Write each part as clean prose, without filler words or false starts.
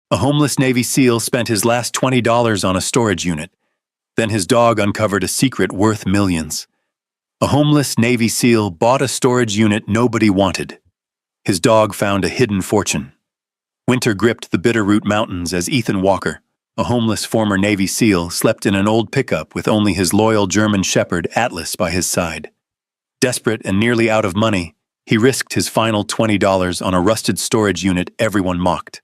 A homeless Navy SEAL spent his last $20 on a storage unit. Then his dog uncovered a secret worth millions. A homeless Navy SEAL bought a storage unit nobody wanted. His dog found a hidden fortune. Winter gripped the Bitterroot Mountains as Ethan Walker, a homeless former Navy SEAL, slept in an old pickup with only his loyal German Shepherd Atlas by his side. Desperate and nearly out of money, he risked his final $20 on a rusted storage unit everyone mocked.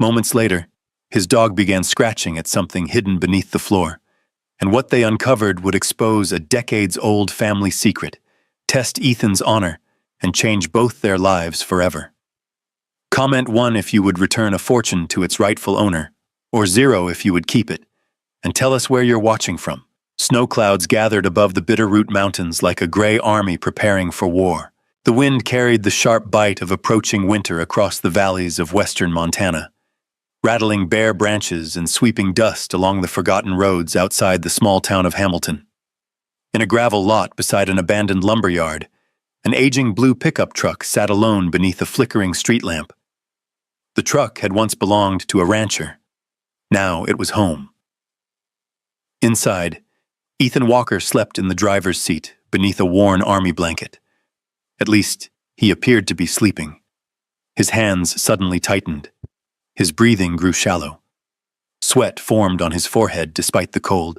Moments later, his dog began scratching at something hidden beneath the floor, and what they uncovered would expose a decades-old family secret, test Ethan's honor, and change both their lives forever. Comment 1 if you would return a fortune to its rightful owner, or 0 if you would keep it, and tell us where you're watching from. Snow clouds gathered above the Bitterroot Mountains like a gray army preparing for war. The wind carried the sharp bite of approaching winter across the valleys of western Montana, rattling bare branches and sweeping dust along the forgotten roads outside the small town of Hamilton. In a gravel lot beside an abandoned lumberyard, an aging blue pickup truck sat alone beneath a flickering street lamp. The truck had once belonged to a rancher. Now it was home. Inside, Ethan Walker slept in the driver's seat beneath a worn army blanket. At least, he appeared to be sleeping. His hands suddenly tightened. His breathing grew shallow. Sweat formed on his forehead despite the cold.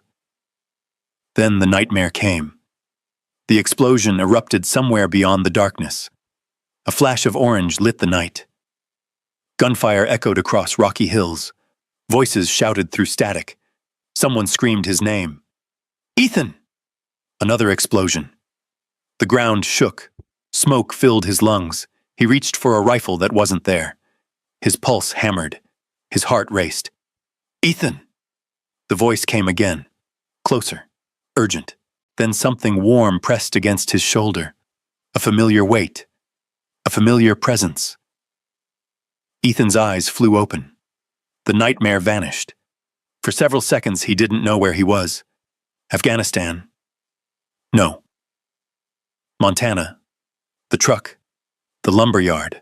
Then the nightmare came. The explosion erupted somewhere beyond the darkness. A flash of orange lit the night. Gunfire echoed across rocky hills. Voices shouted through static. Someone screamed his name. "Ethan!" Another explosion. The ground shook. Smoke filled his lungs. He reached for a rifle that wasn't there. His pulse hammered. His heart raced. "Ethan!" The voice came again. Closer. Urgent. Then something warm pressed against his shoulder. A familiar weight. A familiar presence. Ethan's eyes flew open. The nightmare vanished. For several seconds he didn't know where he was. Afghanistan. No. Montana. The truck. The lumberyard.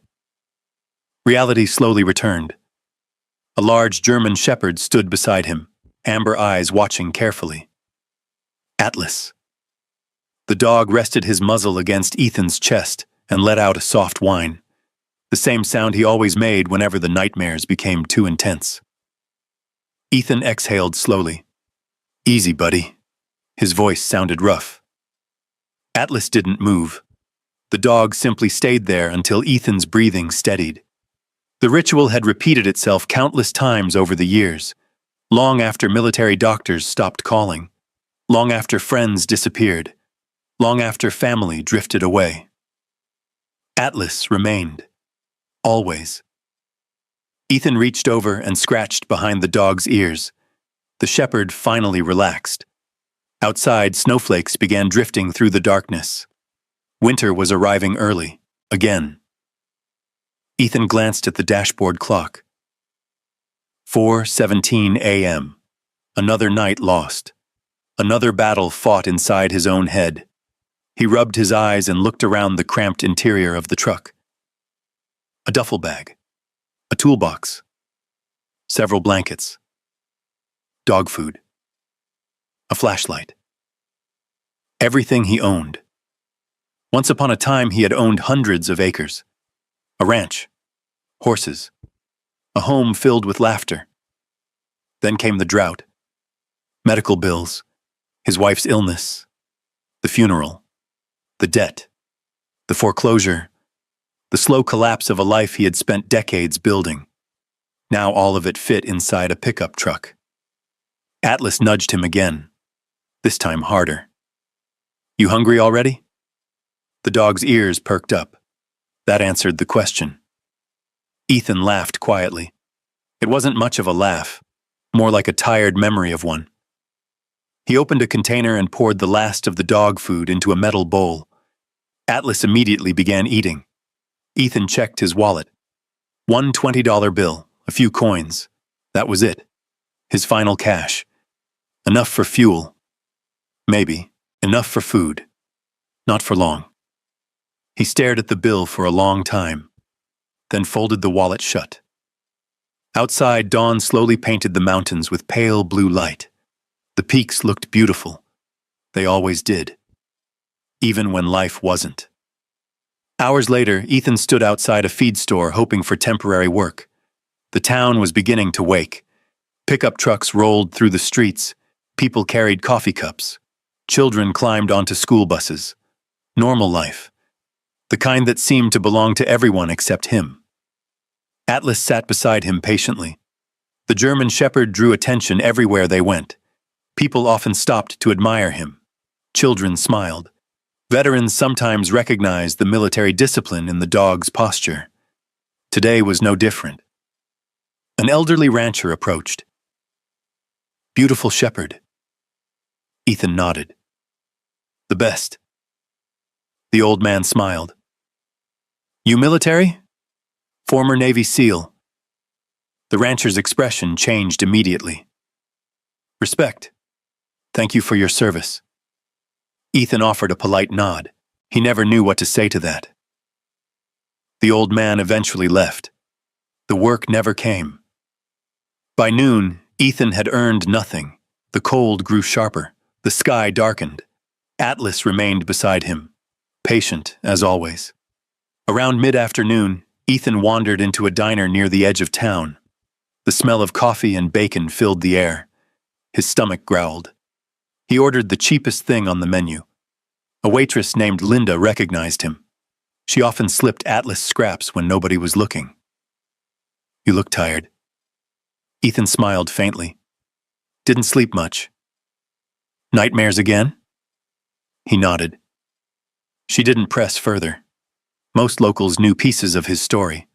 Reality slowly returned. A large German Shepherd stood beside him, amber eyes watching carefully. Atlas. The dog rested his muzzle against Ethan's chest and let out a soft whine, the same sound he always made whenever the nightmares became too intense. Ethan exhaled slowly. "Easy, buddy." His voice sounded rough. Atlas didn't move. The dog simply stayed there until Ethan's breathing steadied. The ritual had repeated itself countless times over the years, long after military doctors stopped calling, long after friends disappeared, long after family drifted away. Atlas remained. Always. Ethan reached over and scratched behind the dog's ears. The shepherd finally relaxed. Outside, snowflakes began drifting through the darkness. Winter was arriving early, again. Ethan glanced at the dashboard clock. 4:17 a.m. Another night lost. Another battle fought inside his own head. He rubbed his eyes and looked around the cramped interior of the truck. A duffel bag. A toolbox. Several blankets. Dog food. A flashlight. Everything he owned. Once upon a time, he had owned hundreds of acres. A ranch. Horses. A home filled with laughter. Then came the drought. Medical bills. His wife's illness. The funeral. The debt. The foreclosure. The slow collapse of a life he had spent decades building. Now all of it fit inside a pickup truck. Atlas nudged him again, this time harder. "You hungry already?" The dog's ears perked up. That answered the question. Ethan laughed quietly. It wasn't much of a laugh, more like a tired memory of one. He opened a container and poured the last of the dog food into a metal bowl. Atlas immediately began eating. Ethan checked his wallet. One $20 bill, a few coins. That was it. His final cash. Enough for fuel. Maybe. Enough for food. Not for long. He stared at the bill for a long time, then folded the wallet shut. Outside, dawn slowly painted the mountains with pale blue light. The peaks looked beautiful. They always did. Even when life wasn't. Hours later, Ethan stood outside a feed store hoping for temporary work. The town was beginning to wake. Pickup trucks rolled through the streets. People carried coffee cups. Children climbed onto school buses. Normal life. The kind that seemed to belong to everyone except him. Atlas sat beside him patiently. The German Shepherd drew attention everywhere they went. People often stopped to admire him. Children smiled. Veterans sometimes recognized the military discipline in the dog's posture. Today was no different. An elderly rancher approached. "Beautiful shepherd." Ethan nodded. "The best." The old man smiled. "You military?" "Former Navy SEAL." The rancher's expression changed immediately. "Respect. Thank you for your service." Ethan offered a polite nod. He never knew what to say to that. The old man eventually left. The work never came. By noon, Ethan had earned nothing. The cold grew sharper. The sky darkened. Atlas remained beside him, patient as always. Around mid-afternoon, Ethan wandered into a diner near the edge of town. The smell of coffee and bacon filled the air. His stomach growled. He ordered the cheapest thing on the menu. A waitress named Linda recognized him. She often slipped Atlas scraps when nobody was looking. "You look tired." Ethan smiled faintly. "Didn't sleep much." "Nightmares again?" He nodded. She didn't press further. Most locals knew pieces of his story.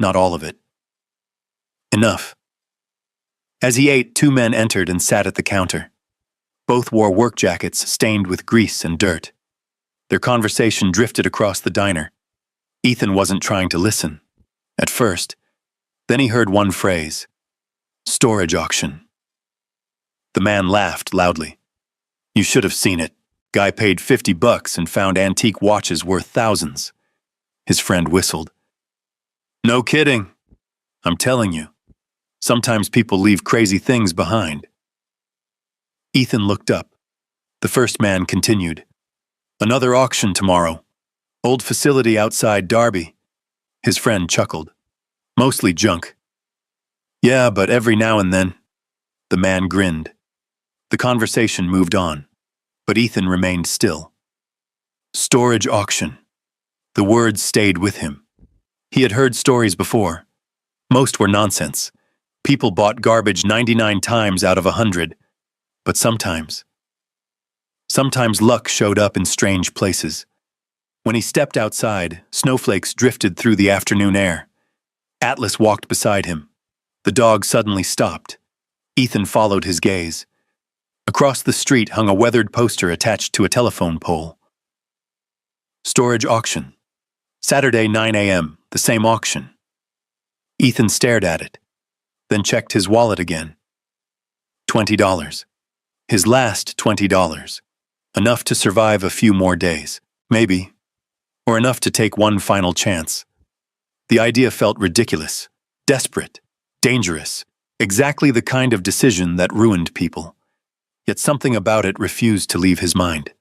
Not all of it. Enough. As he ate, two men entered and sat at the counter. Both wore work jackets stained with grease and dirt. Their conversation drifted across the diner. Ethan wasn't trying to listen. At first. Then he heard one phrase. "Storage auction." The man laughed loudly. "You should have seen it. Guy paid $50 and found antique watches worth thousands." His friend whistled. "No kidding. I'm telling you. Sometimes people leave crazy things behind." Ethan looked up. The first man continued. "Another auction tomorrow. Old facility outside Derby." His friend chuckled. "Mostly junk." "Yeah, but every now and then." The man grinned. The conversation moved on, but Ethan remained still. Storage auction. The words stayed with him. He had heard stories before. Most were nonsense. People bought garbage 99 times out of 100. But sometimes luck showed up in strange places. When he stepped outside, snowflakes drifted through the afternoon air. Atlas walked beside him. The dog suddenly stopped. Ethan followed his gaze. Across the street hung a weathered poster attached to a telephone pole. Storage auction. Saturday, 9 a.m., the same auction. Ethan stared at it, then checked his wallet again. $20. His last $20. Enough to survive a few more days, maybe, or enough to take one final chance. The idea felt ridiculous, desperate, dangerous, exactly the kind of decision that ruined people. Yet something about it refused to leave his mind.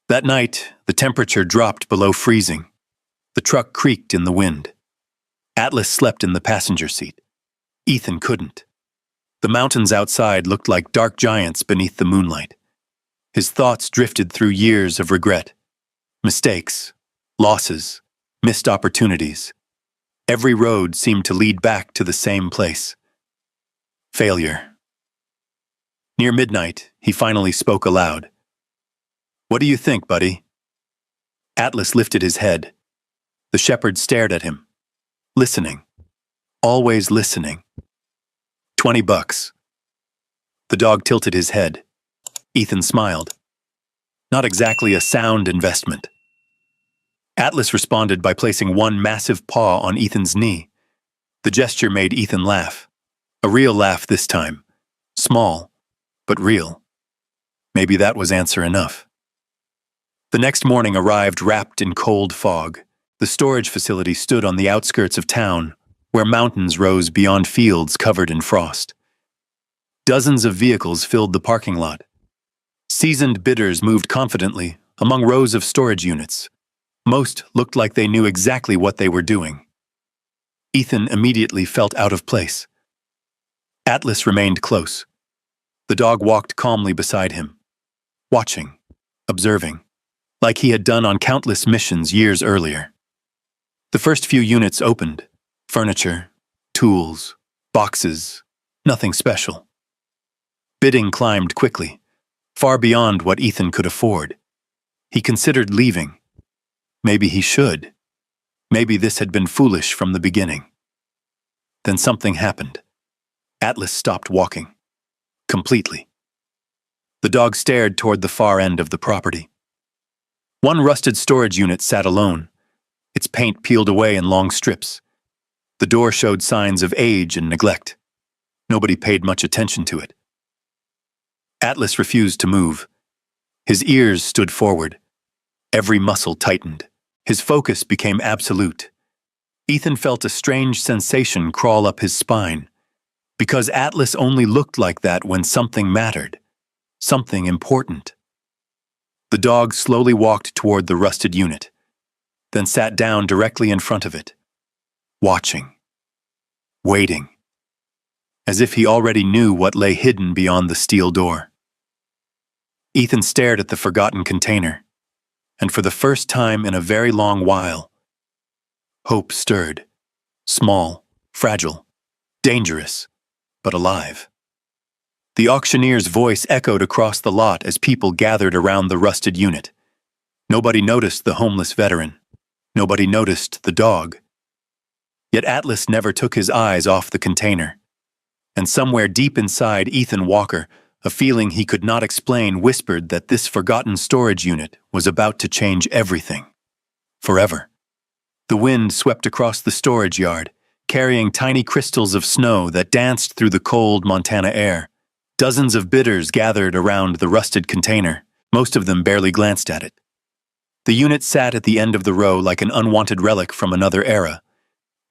That night, the temperature dropped below freezing. The truck creaked in the wind. Atlas slept in the passenger seat. Ethan couldn't. The mountains outside looked like dark giants beneath the moonlight. His thoughts drifted through years of regret. Mistakes, losses, missed opportunities. Every road seemed to lead back to the same place. Failure. Near midnight, he finally spoke aloud. "What do you think, buddy?" Atlas lifted his head. The shepherd stared at him. Listening. Always listening. $20. The dog tilted his head. Ethan smiled. Not exactly a sound investment. Atlas responded by placing one massive paw on Ethan's knee. The gesture made Ethan laugh. A real laugh this time. Small, but real. Maybe that was answer enough. The next morning arrived wrapped in cold fog. The storage facility stood on the outskirts of town, where mountains rose beyond fields covered in frost. Dozens of vehicles filled the parking lot. Seasoned bidders moved confidently among rows of storage units. Most looked like they knew exactly what they were doing. Ethan immediately felt out of place. Atlas remained close. The dog walked calmly beside him, watching, observing, like he had done on countless missions years earlier. The first few units opened. Furniture, tools, boxes, nothing special. Bidding climbed quickly, far beyond what Ethan could afford. He considered leaving. Maybe he should. Maybe this had been foolish from the beginning. Then something happened. Atlas stopped walking. Completely. The dog stared toward the far end of the property. One rusted storage unit sat alone, its paint peeled away in long strips. The door showed signs of age and neglect. Nobody paid much attention to it. Atlas refused to move. His ears stood forward. Every muscle tightened. His focus became absolute. Ethan felt a strange sensation crawl up his spine, because Atlas only looked like that when something mattered, something important. The dog slowly walked toward the rusted unit, then sat down directly in front of it, watching, waiting, as if he already knew what lay hidden beyond the steel door. Ethan stared at the forgotten container, and for the first time in a very long while, hope stirred, small, fragile, dangerous, but alive. The auctioneer's voice echoed across the lot as people gathered around the rusted unit. Nobody noticed the homeless veteran. Nobody noticed the dog. Yet Atlas never took his eyes off the container. And somewhere deep inside Ethan Walker, a feeling he could not explain whispered that this forgotten storage unit was about to change everything. Forever. The wind swept across the storage yard, carrying tiny crystals of snow that danced through the cold Montana air. Dozens of bidders gathered around the rusted container. Most of them barely glanced at it. The unit sat at the end of the row like an unwanted relic from another era.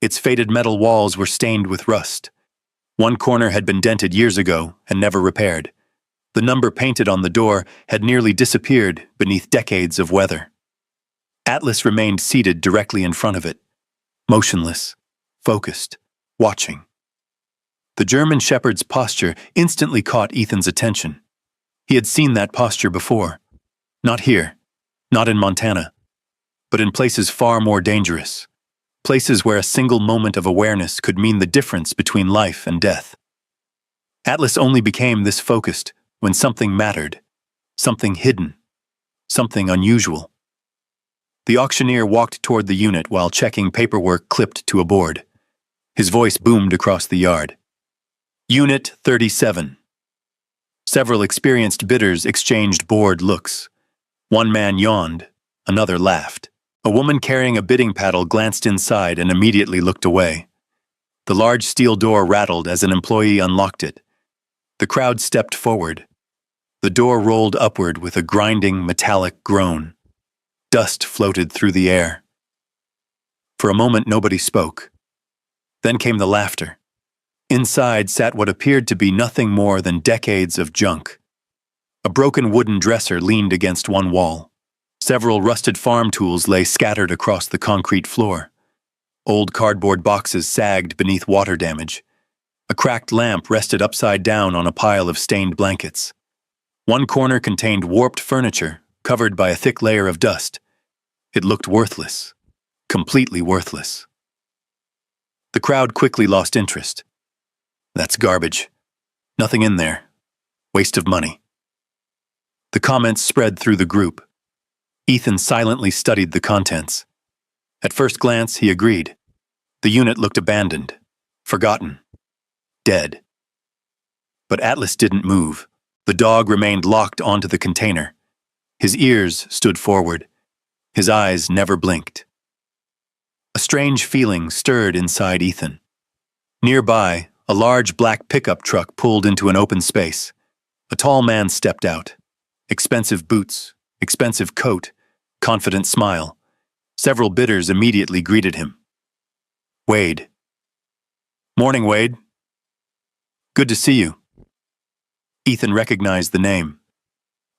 Its faded metal walls were stained with rust. One corner had been dented years ago and never repaired. The number painted on the door had nearly disappeared beneath decades of weather. Atlas remained seated directly in front of it, motionless, focused, watching. The German shepherd's posture instantly caught Ethan's attention. He had seen that posture before. Not here, not in Montana, but in places far more dangerous. Places where a single moment of awareness could mean the difference between life and death. Atlas only became this focused when something mattered, something hidden, something unusual. The auctioneer walked toward the unit while checking paperwork clipped to a board. His voice boomed across the yard. Unit 37. Several experienced bidders exchanged bored looks. One man yawned, another laughed. A woman carrying a bidding paddle glanced inside and immediately looked away. The large steel door rattled as an employee unlocked it. The crowd stepped forward. The door rolled upward with a grinding, metallic groan. Dust floated through the air. For a moment, nobody spoke. Then came the laughter. Inside sat what appeared to be nothing more than decades of junk. A broken wooden dresser leaned against one wall. Several rusted farm tools lay scattered across the concrete floor. Old cardboard boxes sagged beneath water damage. A cracked lamp rested upside down on a pile of stained blankets. One corner contained warped furniture, covered by a thick layer of dust. It looked worthless. Completely worthless. The crowd quickly lost interest. That's garbage. Nothing in there. Waste of money. The comments spread through the group. Ethan silently studied the contents. At first glance, he agreed. The unit looked abandoned, forgotten, dead. But Atlas didn't move. The dog remained locked onto the container. His ears stood forward. His eyes never blinked. A strange feeling stirred inside Ethan. Nearby, a large black pickup truck pulled into an open space. A tall man stepped out. Expensive boots, expensive coat, confident smile. Several bidders immediately greeted him. Wade. Morning, Wade. Good to see you. Ethan recognized the name.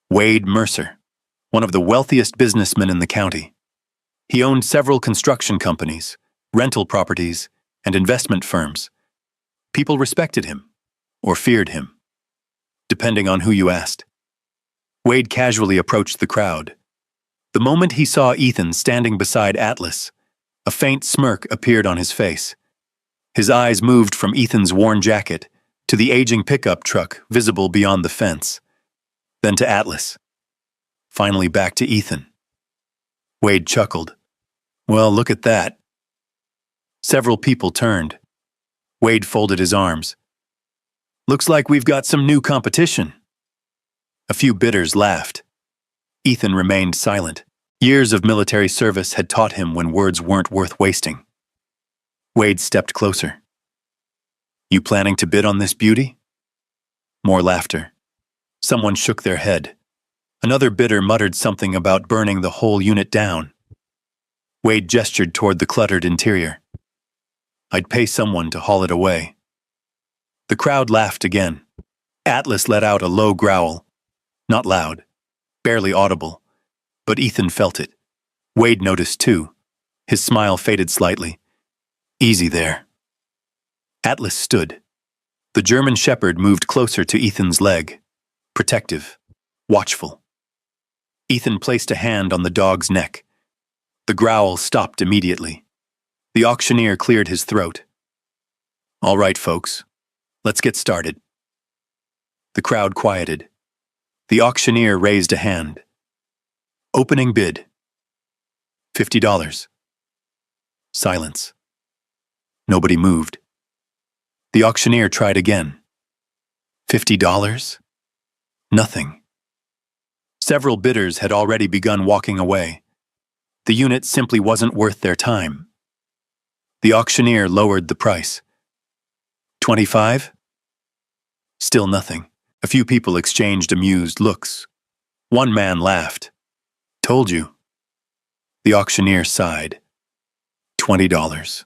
Wade Mercer, one of the wealthiest businessmen in the county. He owned several construction companies, rental properties, and investment firms. People respected him, or feared him, depending on who you asked. Wade casually approached the crowd. The moment he saw Ethan standing beside Atlas, a faint smirk appeared on his face. His eyes moved from Ethan's worn jacket to the aging pickup truck visible beyond the fence, then to Atlas, finally back to Ethan. Wade chuckled. Well, look at that. Several people turned. Wade folded his arms. Looks like we've got some new competition. A few bidders laughed. Ethan remained silent. Years of military service had taught him when words weren't worth wasting. Wade stepped closer. You planning to bid on this beauty? More laughter. Someone shook their head. Another bidder muttered something about burning the whole unit down. Wade gestured toward the cluttered interior. I'd pay someone to haul it away. The crowd laughed again. Atlas let out a low growl. Not loud, barely audible, but Ethan felt it. Wade noticed too. His smile faded slightly. Easy there. Atlas stood. The German shepherd moved closer to Ethan's leg, protective, watchful. Ethan placed a hand on the dog's neck. The growl stopped immediately. The auctioneer cleared his throat. All right, folks, let's get started. The crowd quieted. The auctioneer raised a hand. Opening bid. $50. Silence. Nobody moved. The auctioneer tried again. $50? Nothing. Several bidders had already begun walking away. The unit simply wasn't worth their time. The auctioneer lowered the price. $25? Still nothing. A few people exchanged amused looks. One man laughed. Told you. The auctioneer sighed. $20.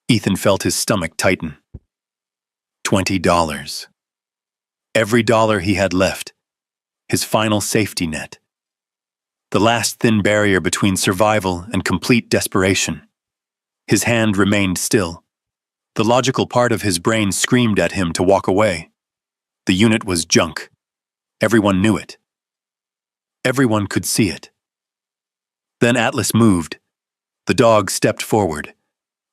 Ethan felt his stomach tighten. $20. Every dollar he had left. His final safety net. The last thin barrier between survival and complete desperation. His hand remained still. The logical part of his brain screamed at him to walk away. The unit was junk. Everyone knew it. Everyone could see it. Then Atlas moved. The dog stepped forward,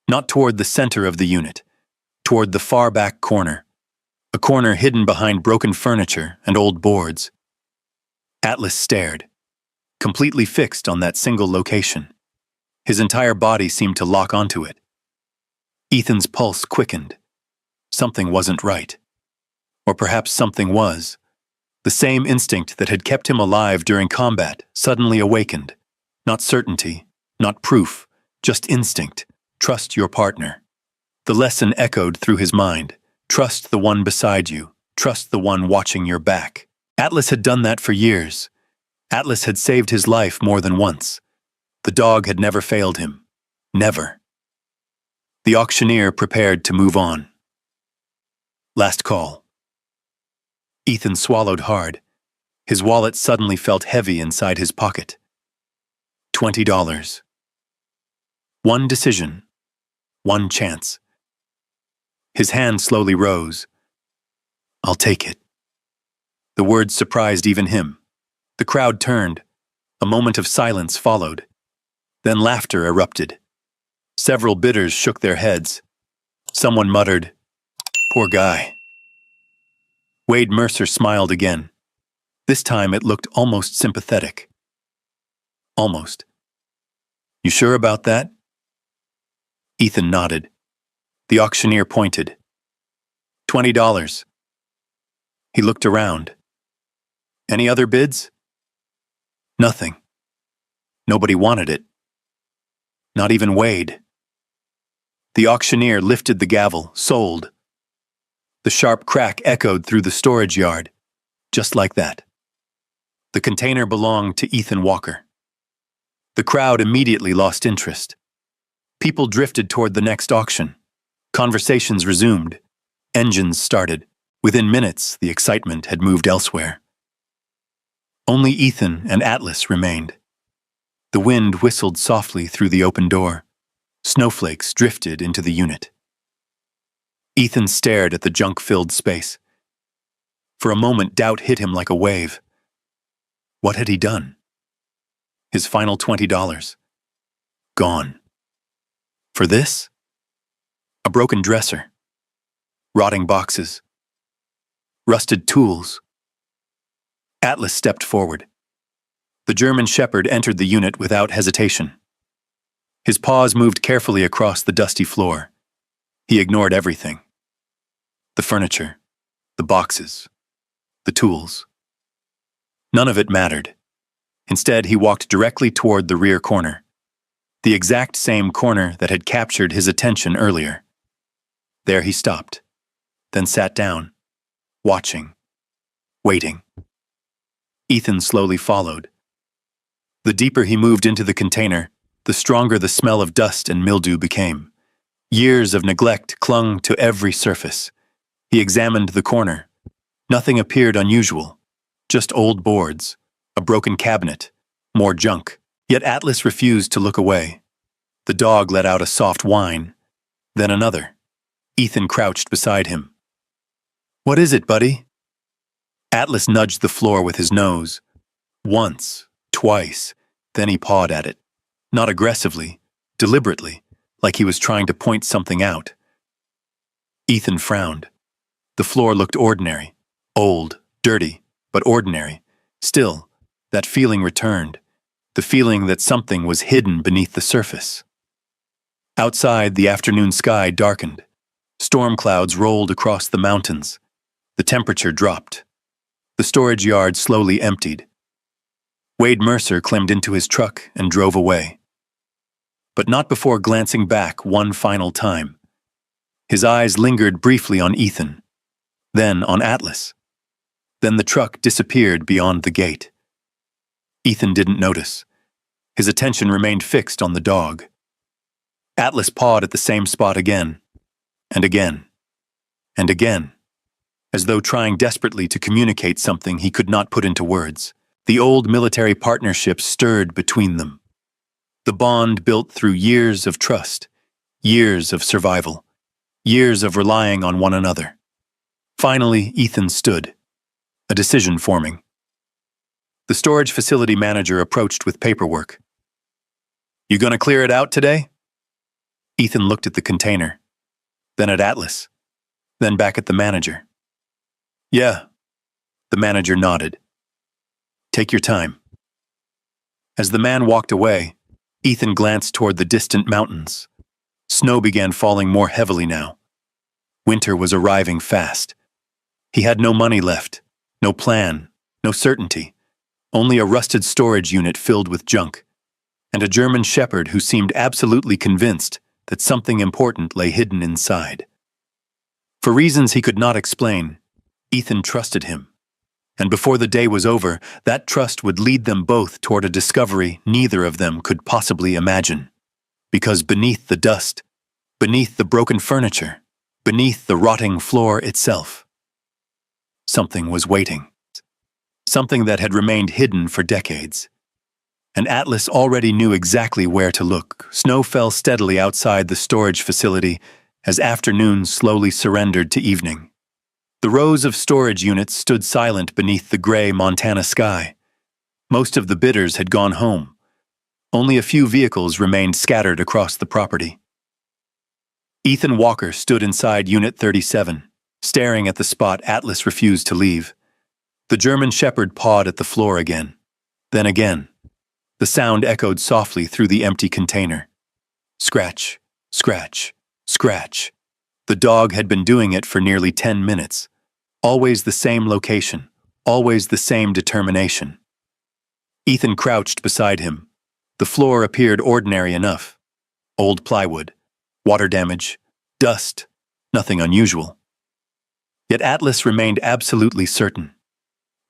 not toward the center of the unit, toward the far back corner, a corner hidden behind broken furniture and old boards. Atlas stared, completely fixed on that single location. His entire body seemed to lock onto it. Ethan's pulse quickened. Something wasn't right. Or perhaps something was. The same instinct that had kept him alive during combat suddenly awakened. Not certainty, not proof, just instinct. Trust your partner. The lesson echoed through his mind. Trust the one beside you. Trust the one watching your back. Atlas had done that for years. Atlas had saved his life more than once. The dog had never failed him. Never. The auctioneer prepared to move on. Last call. Ethan swallowed hard. His wallet suddenly felt heavy inside his pocket. $20. One decision. One chance. His hand slowly rose. I'll take it. The words surprised even him. The crowd turned. A moment of silence followed. Then laughter erupted. Several bidders shook their heads. Someone muttered, "Poor guy." Wade Mercer smiled again. This time it looked almost sympathetic. Almost. You sure about that? Ethan nodded. The auctioneer pointed. $20. He looked around. Any other bids? Nothing. Nobody wanted it. Not even Wade. The auctioneer lifted the gavel, sold. The sharp crack echoed through the storage yard, just like that. The container belonged to Ethan Walker. The crowd immediately lost interest. People drifted toward the next auction. Conversations resumed. Engines started. Within minutes, the excitement had moved elsewhere. Only Ethan and Atlas remained. The wind whistled softly through the open door. Snowflakes drifted into the unit. Ethan stared at the junk-filled space. For a moment, doubt hit him like a wave. What had he done? His final $20. Gone. For this? A broken dresser. Rotting boxes. Rusted tools. Atlas stepped forward. The German Shepherd entered the unit without hesitation. His paws moved carefully across the dusty floor. He ignored everything. The furniture, the boxes, the tools. None of it mattered. Instead, he walked directly toward the rear corner, the exact same corner that had captured his attention earlier. There he stopped, then sat down, watching, waiting. Ethan slowly followed. The deeper he moved into the container, the stronger the smell of dust and mildew became. Years of neglect clung to every surface. He examined the corner. Nothing appeared unusual, just old boards, a broken cabinet, more junk. Yet Atlas refused to look away. The dog let out a soft whine, then another. Ethan crouched beside him. "What is it, buddy?" Atlas nudged the floor with his nose. Once, twice, then he pawed at it. Not aggressively, deliberately, like he was trying to point something out. Ethan frowned. The floor looked ordinary, old, dirty, but ordinary. Still, that feeling returned, the feeling that something was hidden beneath the surface. Outside, the afternoon sky darkened. Storm clouds rolled across the mountains. The temperature dropped. The storage yard slowly emptied. Wade Mercer climbed into his truck and drove away. But not before glancing back one final time. His eyes lingered briefly on Ethan, then on Atlas. Then the truck disappeared beyond the gate. Ethan didn't notice. His attention remained fixed on the dog. Atlas pawed at the same spot again, and again, and again, as though trying desperately to communicate something he could not put into words. The old military partnership stirred between them. The bond built through years of trust, years of survival, years of relying on one another. Finally, Ethan stood, a decision forming. The storage facility manager approached with paperwork. "You gonna clear it out today?" Ethan looked at the container, then at Atlas, then back at the manager. "Yeah." The manager nodded. "Take your time." As the man walked away, Ethan glanced toward the distant mountains. Snow began falling more heavily now. Winter was arriving fast. He had no money left, no plan, no certainty, only a rusted storage unit filled with junk, and a German shepherd who seemed absolutely convinced that something important lay hidden inside. For reasons he could not explain, Ethan trusted him. And before the day was over, that trust would lead them both toward a discovery neither of them could possibly imagine. Because beneath the dust, beneath the broken furniture, beneath the rotting floor itself, something was waiting. Something that had remained hidden for decades. And Atlas already knew exactly where to look. Snow fell steadily outside the storage facility as afternoon slowly surrendered to evening. The rows of storage units stood silent beneath the gray Montana sky. Most of the bidders had gone home. Only a few vehicles remained scattered across the property. Ethan Walker stood inside Unit 37, staring at the spot Atlas refused to leave. The German shepherd pawed at the floor again. Then again. The sound echoed softly through the empty container. Scratch, scratch, scratch. The dog had been doing it for nearly 10 minutes. Always the same location, always the same determination. Ethan crouched beside him. The floor appeared ordinary enough. Old plywood, water damage, dust, nothing unusual. Yet Atlas remained absolutely certain.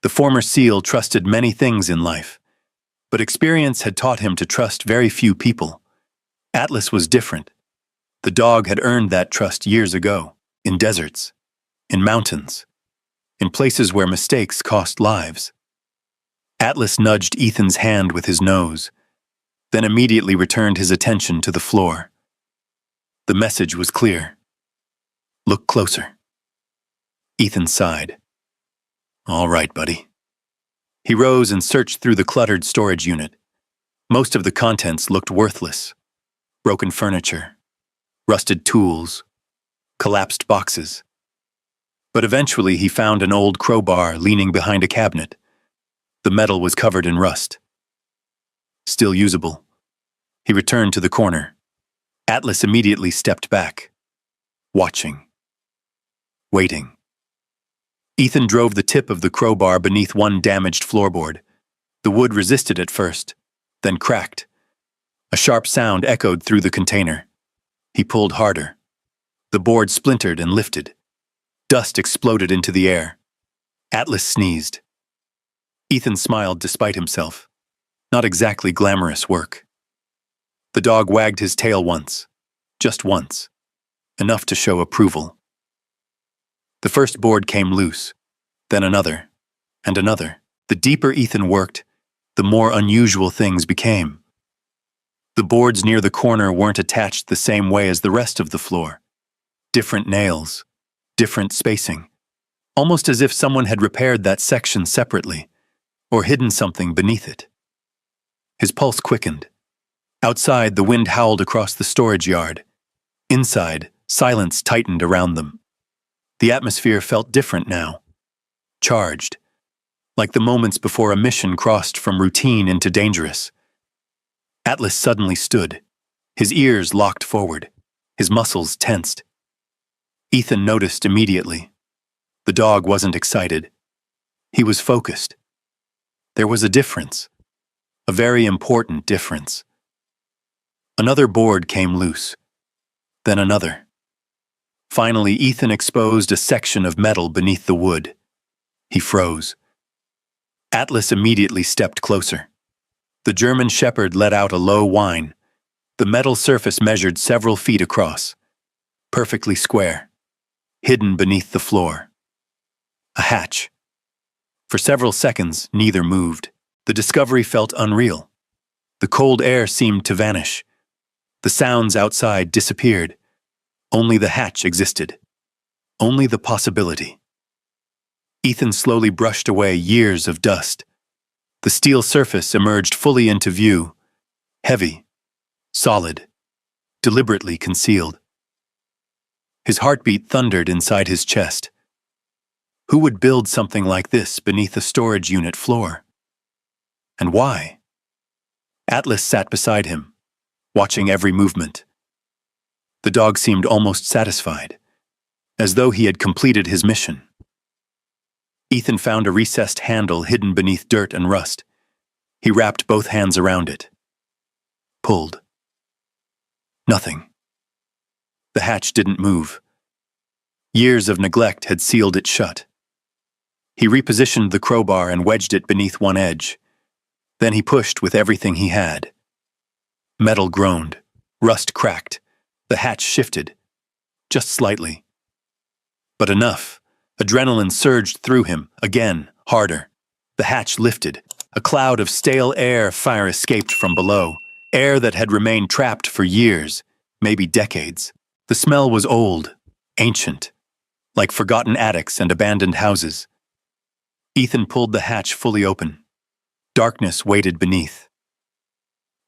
The former SEAL trusted many things in life, but experience had taught him to trust very few people. Atlas was different. The dog had earned that trust years ago, in deserts, in mountains, in places where mistakes cost lives. Atlas nudged Ethan's hand with his nose, then immediately returned his attention to the floor. The message was clear. Look closer. Ethan sighed. All right, buddy. He rose and searched through the cluttered storage unit. Most of the contents looked worthless. Broken furniture, rusted tools, collapsed boxes. But eventually he found an old crowbar leaning behind a cabinet. The metal was covered in rust. Still usable. He returned to the corner. Atlas immediately stepped back, watching, waiting. Ethan drove the tip of the crowbar beneath one damaged floorboard. The wood resisted at first, then cracked. A sharp sound echoed through the container. He pulled harder. The board splintered and lifted. Dust exploded into the air. Atlas sneezed. Ethan smiled despite himself. Not exactly glamorous work. The dog wagged his tail once. Just once. Enough to show approval. The first board came loose, then another, and another. The deeper Ethan worked, the more unusual things became. The boards near the corner weren't attached the same way as the rest of the floor. Different nails, different spacing, almost as if someone had repaired that section separately, or hidden something beneath it. His pulse quickened. Outside, the wind howled across the storage yard. Inside, silence tightened around them. The atmosphere felt different now. Charged. Like the moments before a mission crossed from routine into dangerous. Atlas suddenly stood, his ears locked forward, his muscles tensed. Ethan noticed immediately. The dog wasn't excited. He was focused. There was a difference. A very important difference. Another board came loose. Then another. Finally, Ethan exposed a section of metal beneath the wood. He froze. Atlas immediately stepped closer. The German Shepherd let out a low whine. The metal surface measured several feet across. Perfectly square. Hidden beneath the floor. A hatch. For several seconds, neither moved. The discovery felt unreal. The cold air seemed to vanish. The sounds outside disappeared. Only the hatch existed. Only the possibility. Ethan slowly brushed away years of dust. The steel surface emerged fully into view. Heavy. Solid. Deliberately concealed. His heartbeat thundered inside his chest. Who would build something like this beneath a storage unit floor? And why? Atlas sat beside him, watching every movement. The dog seemed almost satisfied, as though he had completed his mission. Ethan found a recessed handle hidden beneath dirt and rust. He wrapped both hands around it. Pulled. Nothing. The hatch didn't move. Years of neglect had sealed it shut. He repositioned the crowbar and wedged it beneath one edge. Then he pushed with everything he had. Metal groaned. Rust cracked. The hatch shifted. Just slightly. But enough. Adrenaline surged through him, again, harder. The hatch lifted. A cloud of stale fire escaped from below, air that had remained trapped for years, maybe decades. The smell was old, ancient, like forgotten attics and abandoned houses. Ethan pulled the hatch fully open. Darkness waited beneath.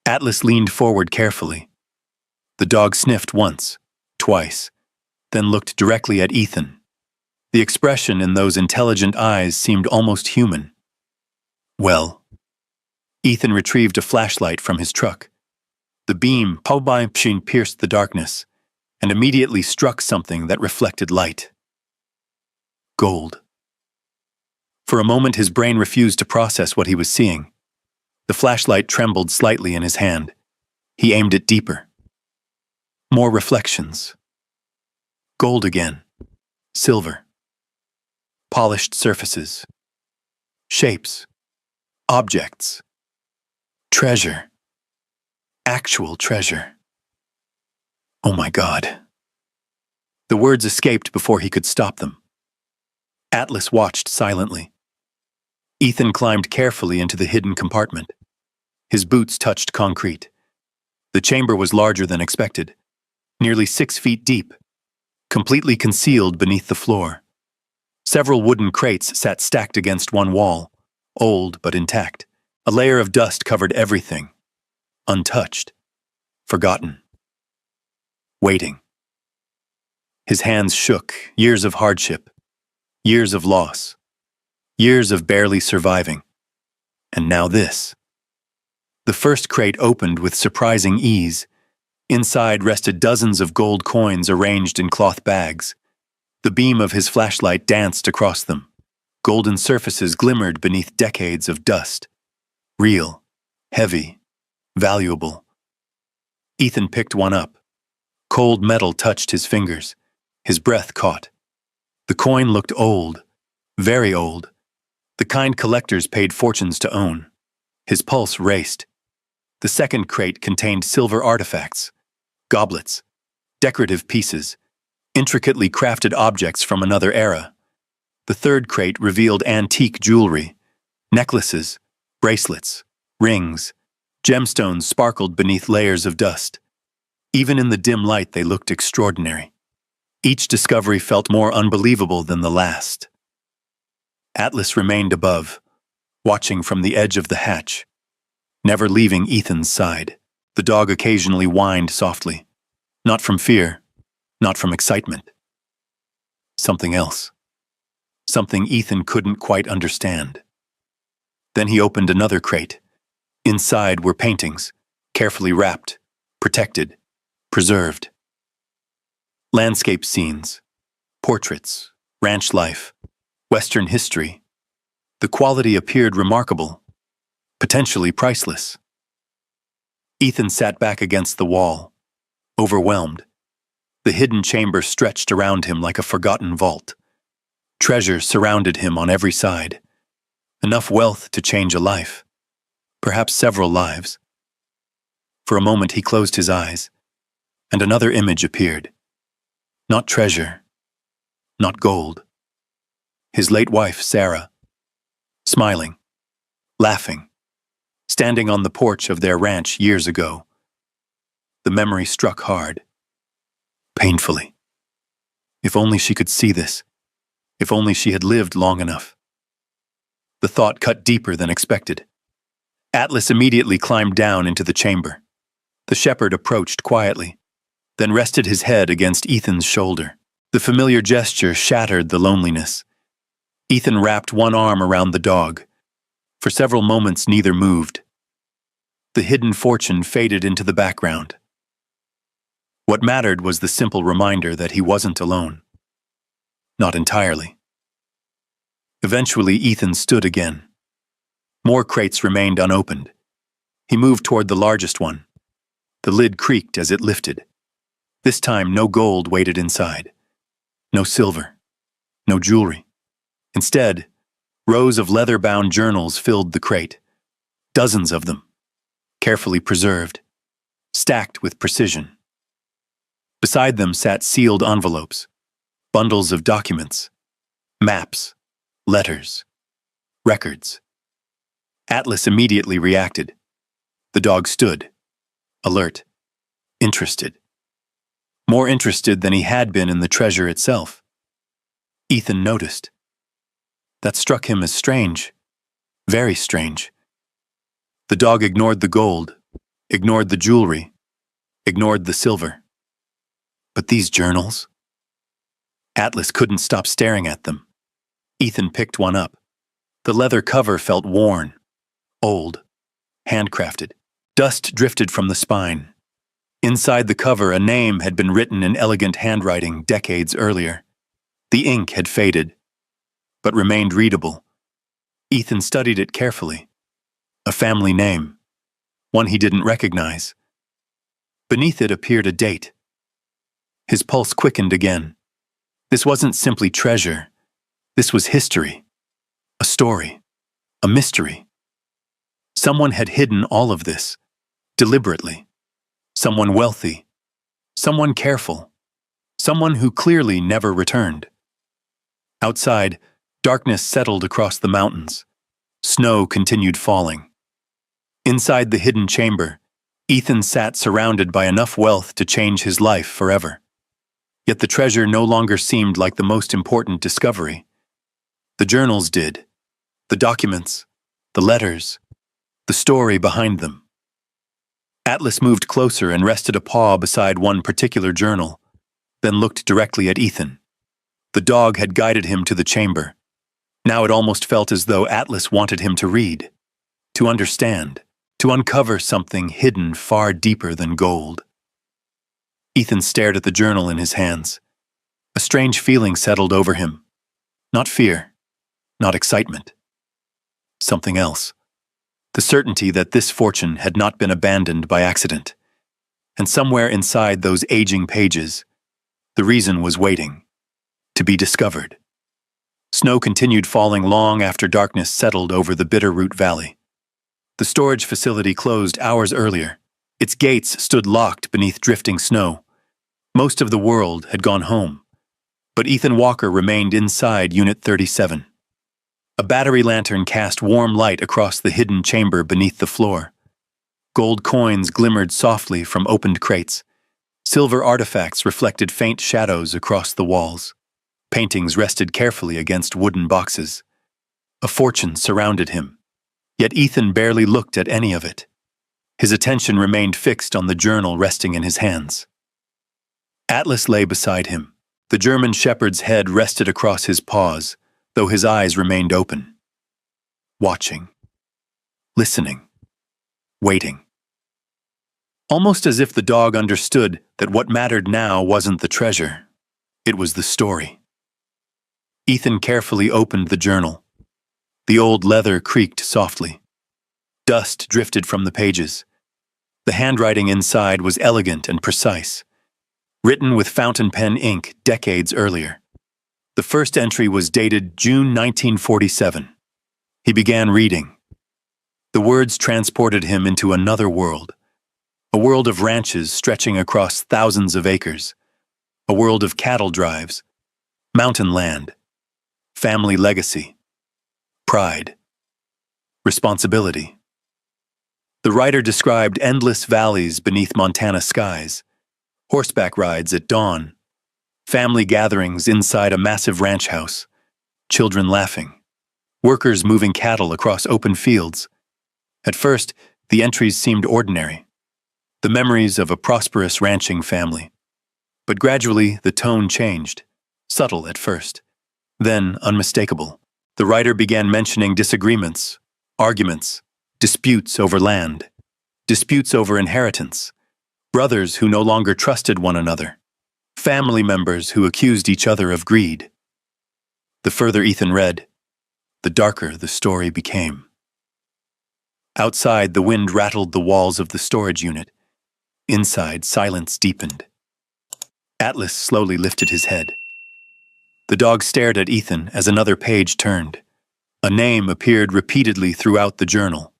Atlas leaned forward carefully. The dog sniffed once, twice, then looked directly at Ethan. The expression in those intelligent eyes seemed almost human. Well, Ethan retrieved a flashlight from his truck. The beam pierced the darkness and immediately struck something that reflected light. Gold. For a moment, his brain refused to process what he was seeing. The flashlight trembled slightly in his hand. He aimed it deeper. More reflections. Gold again. Silver. Polished surfaces. Shapes. Objects. Treasure. Actual treasure. Oh my God. The words escaped before he could stop them. Atlas watched silently. Ethan climbed carefully into the hidden compartment. His boots touched concrete. The chamber was larger than expected, nearly 6 feet deep, completely concealed beneath the floor. Several wooden crates sat stacked against one wall, old but intact. A layer of dust covered everything, untouched, forgotten, waiting. His hands shook, years of hardship, years of loss, years of barely surviving. And now this. The first crate opened with surprising ease. Inside rested dozens of gold coins arranged in cloth bags. The beam of his flashlight danced across them. Golden surfaces glimmered beneath decades of dust. Real, heavy, valuable. Ethan picked one up. Cold metal touched his fingers. His breath caught. The coin looked old, very old, the kind collectors paid fortunes to own. His pulse raced. The second crate contained silver artifacts, goblets, decorative pieces, intricately crafted objects from another era. The third crate revealed antique jewelry, necklaces, bracelets, rings, gemstones sparkled beneath layers of dust. Even in the dim light, they looked extraordinary. Each discovery felt more unbelievable than the last. Atlas remained above, watching from the edge of the hatch, never leaving Ethan's side. The dog occasionally whined softly, not from fear, not from excitement. Something else. Something Ethan couldn't quite understand. Then he opened another crate. Inside were paintings, carefully wrapped, protected, preserved. Landscape scenes, portraits, ranch life, Western history. The quality appeared remarkable, potentially priceless. Ethan sat back against the wall, overwhelmed. The hidden chamber stretched around him like a forgotten vault. Treasure surrounded him on every side. Enough wealth to change a life, perhaps several lives. For a moment he closed his eyes, and another image appeared. Not treasure, not gold. His late wife, Sarah, smiling, laughing, standing on the porch of their ranch years ago. The memory struck hard, painfully. If only she could see this. If only she had lived long enough. The thought cut deeper than expected. Atlas immediately climbed down into the chamber. The shepherd approached quietly, then rested his head against Ethan's shoulder. The familiar gesture shattered the loneliness. Ethan wrapped one arm around the dog. For several moments, neither moved. The hidden fortune faded into the background. What mattered was the simple reminder that he wasn't alone. Not entirely. Eventually, Ethan stood again. More crates remained unopened. He moved toward the largest one. The lid creaked as it lifted. This time, no gold waited inside. No silver. No jewelry. Instead, rows of leather-bound journals filled the crate. Dozens of them, carefully preserved, stacked with precision. Beside them sat sealed envelopes, bundles of documents, maps, letters, records. Atlas immediately reacted. The dog stood, alert, interested. More interested than he had been in the treasure itself. Ethan noticed. That struck him as strange, very strange. The dog ignored the gold, ignored the jewelry, ignored the silver. But these journals? Atlas couldn't stop staring at them. Ethan picked one up. The leather cover felt worn, old, handcrafted. Dust drifted from the spine. Inside the cover, a name had been written in elegant handwriting decades earlier. The ink had faded, but remained readable. Ethan studied it carefully. A family name, one he didn't recognize. Beneath it appeared a date. His pulse quickened again. This wasn't simply treasure. This was history, a story, a mystery. Someone had hidden all of this, deliberately. Someone wealthy, Someone careful. Someone who clearly never returned. Outside, darkness settled across the mountains. Snow continued falling. Inside the hidden chamber, Ethan sat surrounded by enough wealth to change his life forever. Yet the treasure no longer seemed like the most important discovery. The journals did. The documents, the letters, the story behind them. Atlas moved closer and rested a paw beside one particular journal, then looked directly at Ethan. The dog had guided him to the chamber. Now it almost felt as though Atlas wanted him to read, to understand, to uncover something hidden far deeper than gold. Ethan stared at the journal in his hands. A strange feeling settled over him. Not fear, not excitement. Something else. The certainty that this fortune had not been abandoned by accident. And somewhere inside those aging pages, the reason was waiting, to be discovered. Snow continued falling long after darkness settled over the Bitterroot Valley. The storage facility closed hours earlier. Its gates stood locked beneath drifting snow. Most of the world had gone home, but Ethan Walker remained inside Unit 37. A battery lantern cast warm light across the hidden chamber beneath the floor. Gold coins glimmered softly from opened crates. Silver artifacts reflected faint shadows across the walls. Paintings rested carefully against wooden boxes. A fortune surrounded him, yet Ethan barely looked at any of it. His attention remained fixed on the journal resting in his hands. Atlas lay beside him. The German shepherd's head rested across his paws, though his eyes remained open. Watching. Listening. Waiting. Almost as if the dog understood that what mattered now wasn't the treasure, it was the story. Ethan carefully opened the journal. The old leather creaked softly. Dust drifted from the pages. The handwriting inside was elegant and precise, written with fountain pen ink decades earlier. The first entry was dated June 1947. He began reading. The words transported him into another world, a world of ranches stretching across thousands of acres, a world of cattle drives, mountain land, family legacy, pride, responsibility. The writer described endless valleys beneath Montana skies, horseback rides at dawn, family gatherings inside a massive ranch house, children laughing, workers moving cattle across open fields. At first, the entries seemed ordinary, the memories of a prosperous ranching family. But gradually, the tone changed, subtle at first, then unmistakable. The writer began mentioning disagreements, arguments, disputes over land, disputes over inheritance, brothers who no longer trusted one another, family members who accused each other of greed. The further Ethan read, the darker the story became. Outside, the wind rattled the walls of the storage unit. Inside, silence deepened. Atlas slowly lifted his head. The dog stared at Ethan as another page turned. A name appeared repeatedly throughout the journal.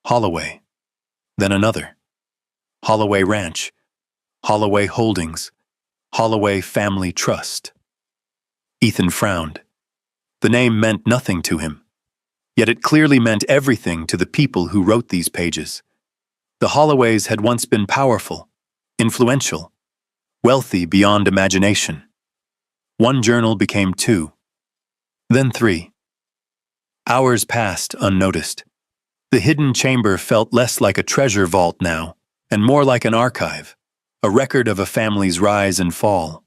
Holloway. Then another. Holloway Ranch. Holloway Holdings. Holloway Family Trust. Ethan frowned. The name meant nothing to him. Yet it clearly meant everything to the people who wrote these pages. The Holloways had once been powerful, influential, wealthy beyond imagination. One journal became 2, then 3. Hours passed unnoticed. The hidden chamber felt less like a treasure vault now, and more like an archive, a record of a family's rise and fall.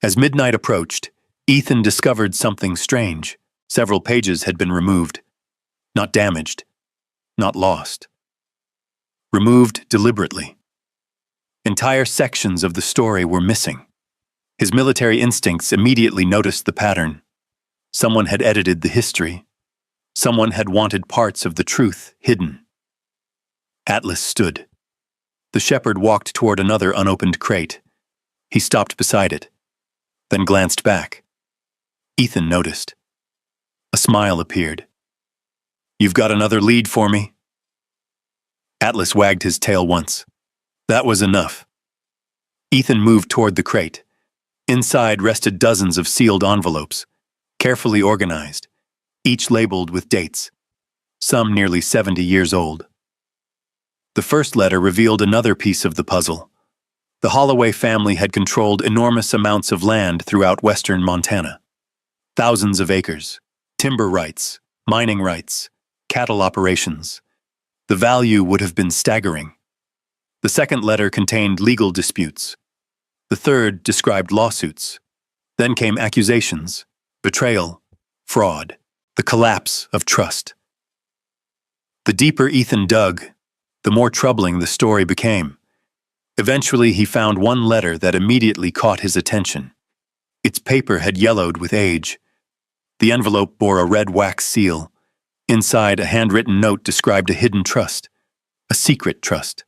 As midnight approached, Ethan discovered something strange. Several pages had been removed. Not damaged, not lost. Removed deliberately. Entire sections of the story were missing. His military instincts immediately noticed the pattern. Someone had edited the history. Someone had wanted parts of the truth hidden. Atlas stood. The shepherd walked toward another unopened crate. He stopped beside it, then glanced back. Ethan noticed. A smile appeared. "You've got another lead for me?" Atlas wagged his tail once. That was enough. Ethan moved toward the crate. Inside rested dozens of sealed envelopes, carefully organized, each labeled with dates, some nearly 70 years old. The first letter revealed another piece of the puzzle. The Holloway family had controlled enormous amounts of land throughout western Montana. Thousands of acres, timber rights, mining rights, cattle operations. The value would have been staggering. The second letter contained legal disputes. The third described lawsuits. Then came accusations, betrayal, fraud, the collapse of trust. The deeper Ethan dug, the more troubling the story became. Eventually, he found one letter that immediately caught his attention. Its paper had yellowed with age. The envelope bore a red wax seal. Inside, a handwritten note described a hidden trust, a secret trust,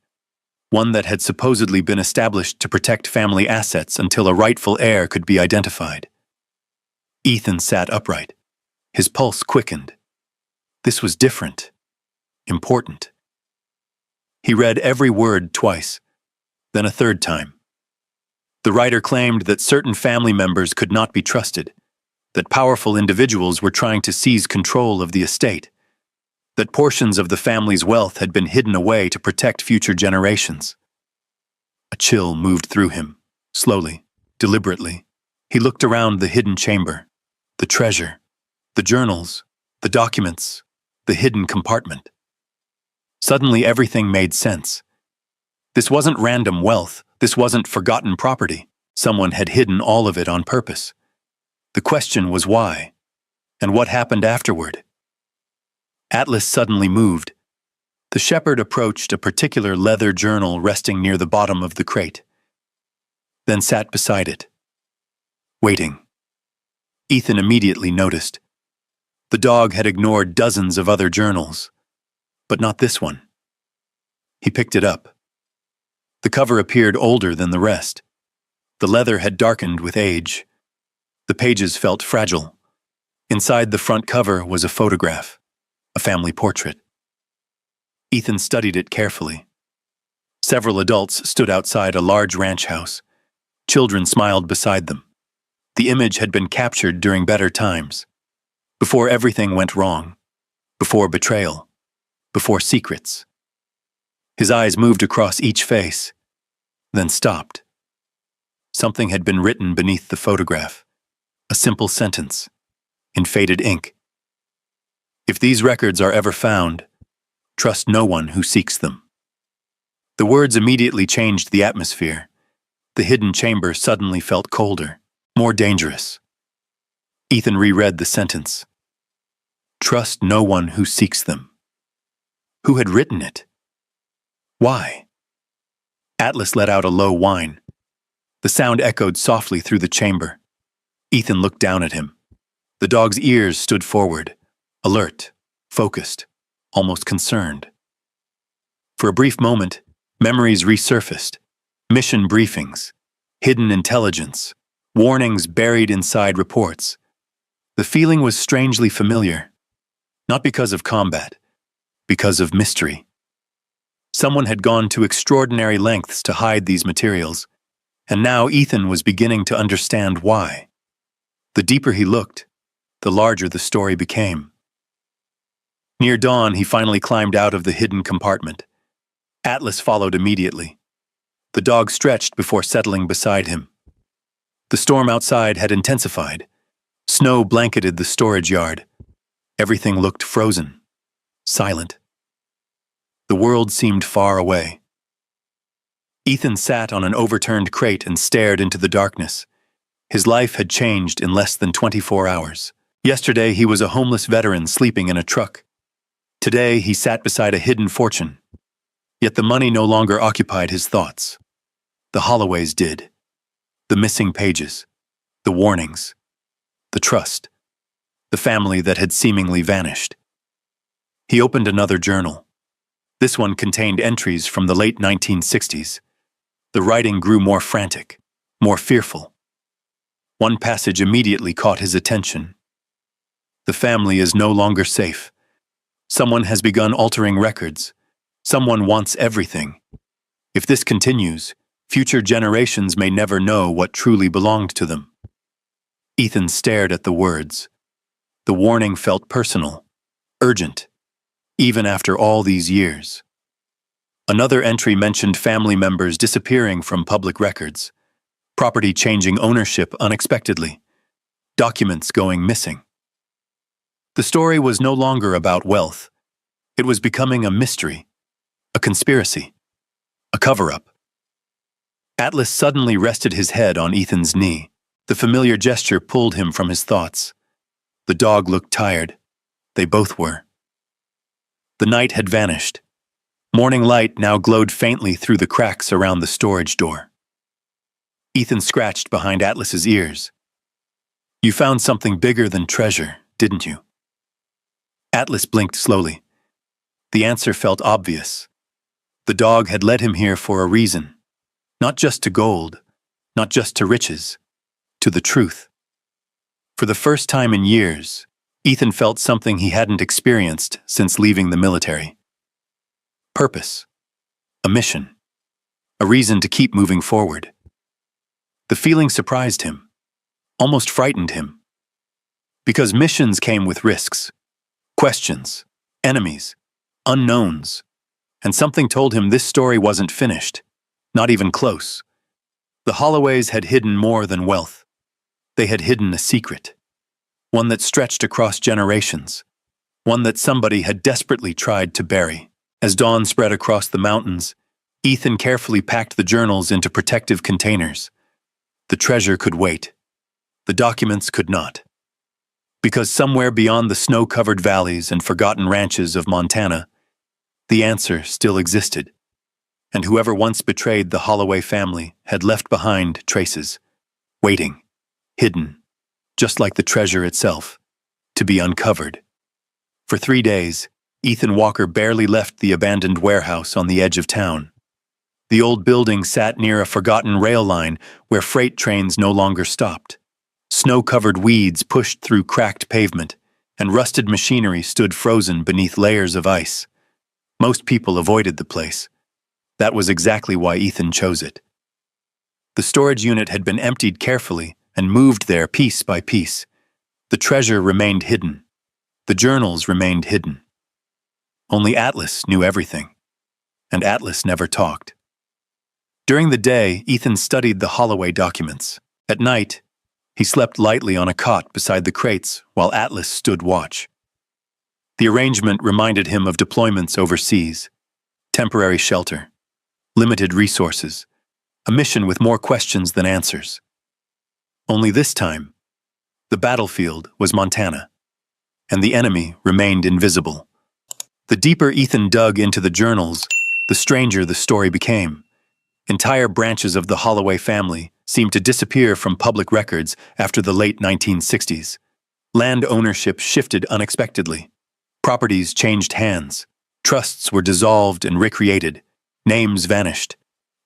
one that had supposedly been established to protect family assets until a rightful heir could be identified. Ethan sat upright. His pulse quickened. This was different, important. He read every word twice, then a third time. The writer claimed that certain family members could not be trusted, that powerful individuals were trying to seize control of the estate, that portions of the family's wealth had been hidden away to protect future generations. A chill moved through him, slowly, deliberately. He looked around the hidden chamber, the treasure, the journals, the documents, the hidden compartment. Suddenly everything made sense. This wasn't random wealth, this wasn't forgotten property. Someone had hidden all of it on purpose. The question was why, and what happened afterward. Atlas suddenly moved. The shepherd approached a particular leather journal resting near the bottom of the crate, then sat beside it, waiting. Ethan immediately noticed. The dog had ignored dozens of other journals, but not this one. He picked it up. The cover appeared older than the rest. The leather had darkened with age. The pages felt fragile. Inside the front cover was a photograph, a family portrait. Ethan studied it carefully. Several adults stood outside a large ranch house. Children smiled beside them. The image had been captured during better times, before everything went wrong, before betrayal, before secrets. His eyes moved across each face, then stopped. Something had been written beneath the photograph, a simple sentence, in faded ink. If these records are ever found, trust no one who seeks them. The words immediately changed the atmosphere. The hidden chamber suddenly felt colder, more dangerous. Ethan reread the sentence. Trust no one who seeks them. Who had written it? Why? Atlas let out a low whine. The sound echoed softly through the chamber. Ethan looked down at him. The dog's ears stood forward, alert, focused, almost concerned. For a brief moment, memories resurfaced. Mission briefings, hidden intelligence, warnings buried inside reports. The feeling was strangely familiar, not because of combat, because of mystery. Someone had gone to extraordinary lengths to hide these materials, and now Ethan was beginning to understand why. The deeper he looked, the larger the story became. Near dawn, he finally climbed out of the hidden compartment. Atlas followed immediately. The dog stretched before settling beside him. The storm outside had intensified. Snow blanketed the storage yard. Everything looked frozen, silent. The world seemed far away. Ethan sat on an overturned crate and stared into the darkness. His life had changed in less than 24 hours. Yesterday, he was a homeless veteran sleeping in a truck. Today, he sat beside a hidden fortune. Yet the money no longer occupied his thoughts. The Holloways did. The missing pages, the warnings, the trust, the family that had seemingly vanished. He opened another journal. This one contained entries from the late 1960s. The writing grew more frantic, more fearful. One passage immediately caught his attention. The family is no longer safe. Someone has begun altering records. Someone wants everything. If this continues, Future generations may never know what truly belonged to them. Ethan stared at the words. The warning felt personal, urgent, even after all these years. Another entry mentioned family members disappearing from public records, property changing ownership unexpectedly, documents going missing. The story was no longer about wealth. It was becoming a mystery, a conspiracy, a cover-up. Atlas suddenly rested his head on Ethan's knee. The familiar gesture pulled him from his thoughts. The dog looked tired. They both were. The night had vanished. Morning light now glowed faintly through the cracks around the storage door. Ethan scratched behind Atlas's ears. "You found something bigger than treasure, didn't you?" Atlas blinked slowly. The answer felt obvious. The dog had led him here for a reason. Not just to gold, not just to riches, to the truth. For the first time in years, Ethan felt something he hadn't experienced since leaving the military. Purpose. A mission. A reason to keep moving forward. The feeling surprised him, almost frightened him. Because missions came with risks, questions, enemies, unknowns, and something told him this story wasn't finished, not even close. The Holloways had hidden more than wealth. They had hidden a secret, one that stretched across generations, one that somebody had desperately tried to bury. As dawn spread across the mountains, Ethan carefully packed the journals into protective containers. The treasure could wait. The documents could not. Because somewhere beyond the snow-covered valleys and forgotten ranches of Montana, the answer still existed. And whoever once betrayed the Holloway family had left behind traces, waiting, hidden, just like the treasure itself, to be uncovered. For 3 days, Ethan Walker barely left the abandoned warehouse on the edge of town. The old building sat near a forgotten rail line where freight trains no longer stopped. Snow-covered weeds pushed through cracked pavement, and rusted machinery stood frozen beneath layers of ice. Most people avoided the place. That was exactly why Ethan chose it. The storage unit had been emptied carefully and moved there piece by piece. The treasure remained hidden. The journals remained hidden. Only Atlas knew everything, and Atlas never talked. During the day, Ethan studied the Holloway documents. At night, he slept lightly on a cot beside the crates while Atlas stood watch. The arrangement reminded him of deployments overseas, temporary shelter, limited resources, a mission with more questions than answers. Only this time, the battlefield was Montana, and the enemy remained invisible. The deeper Ethan dug into the journals, the stranger the story became. Entire branches of the Holloway family seemed to disappear from public records after the late 1960s. Land ownership shifted unexpectedly. Properties changed hands. Trusts were dissolved and recreated. Names vanished.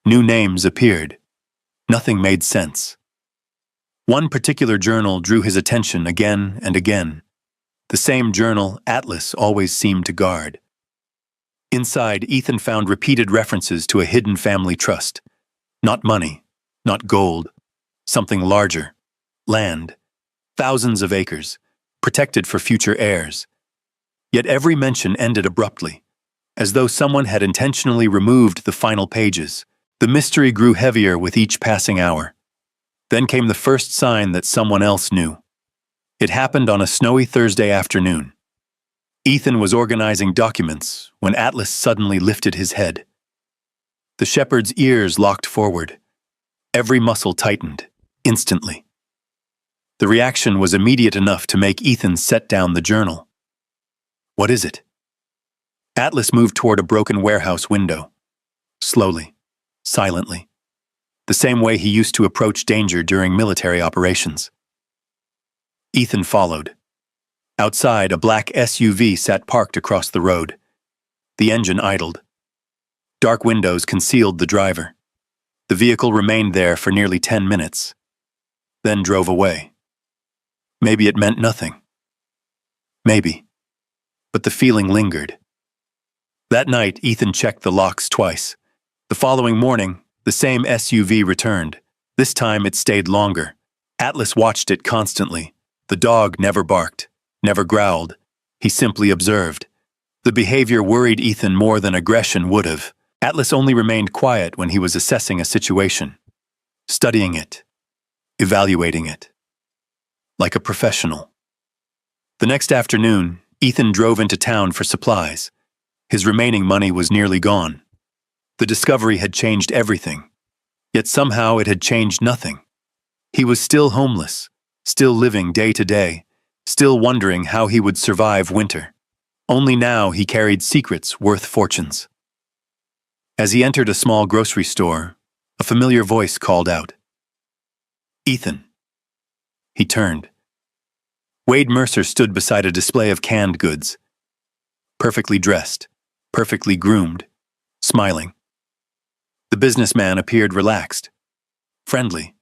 New names appeared. Nothing made sense. One particular journal drew his attention again and again. The same journal Atlas always seemed to guard. Inside, Ethan found repeated references to a hidden family trust. Not money, not gold, something larger. Land. Thousands of acres, protected for future heirs. Yet every mention ended abruptly, as though someone had intentionally removed the final pages. The mystery grew heavier with each passing hour. Then came the first sign that someone else knew. It happened on a snowy Thursday afternoon. Ethan was organizing documents when Atlas suddenly lifted his head. The shepherd's ears locked forward. Every muscle tightened, instantly. The reaction was immediate enough to make Ethan set down the journal. "What is it?" Atlas moved toward a broken warehouse window. Slowly, silently. The same way he used to approach danger during military operations. Ethan followed. Outside, a black SUV sat parked across the road. The engine idled. Dark windows concealed the driver. The vehicle remained there for nearly 10 minutes, then drove away. Maybe it meant nothing. Maybe. But the feeling lingered. That night, Ethan checked the locks twice. The following morning, The same SUV returned. This time it stayed longer. Atlas watched it constantly. The dog never barked, never growled. He simply observed. The behavior worried Ethan more than aggression would have. Atlas only remained quiet when he was assessing a situation, studying it, evaluating it, like a professional. The next afternoon, Ethan drove into town for supplies. His remaining money was nearly gone. The discovery had changed everything, yet somehow it had changed nothing. He was still homeless, still living day to day, still wondering how he would survive winter. Only now he carried secrets worth fortunes. As he entered a small grocery store, a familiar voice called out, "Ethan." He turned. Wade Mercer stood beside a display of canned goods, perfectly dressed, perfectly groomed, smiling. The businessman appeared relaxed, friendly.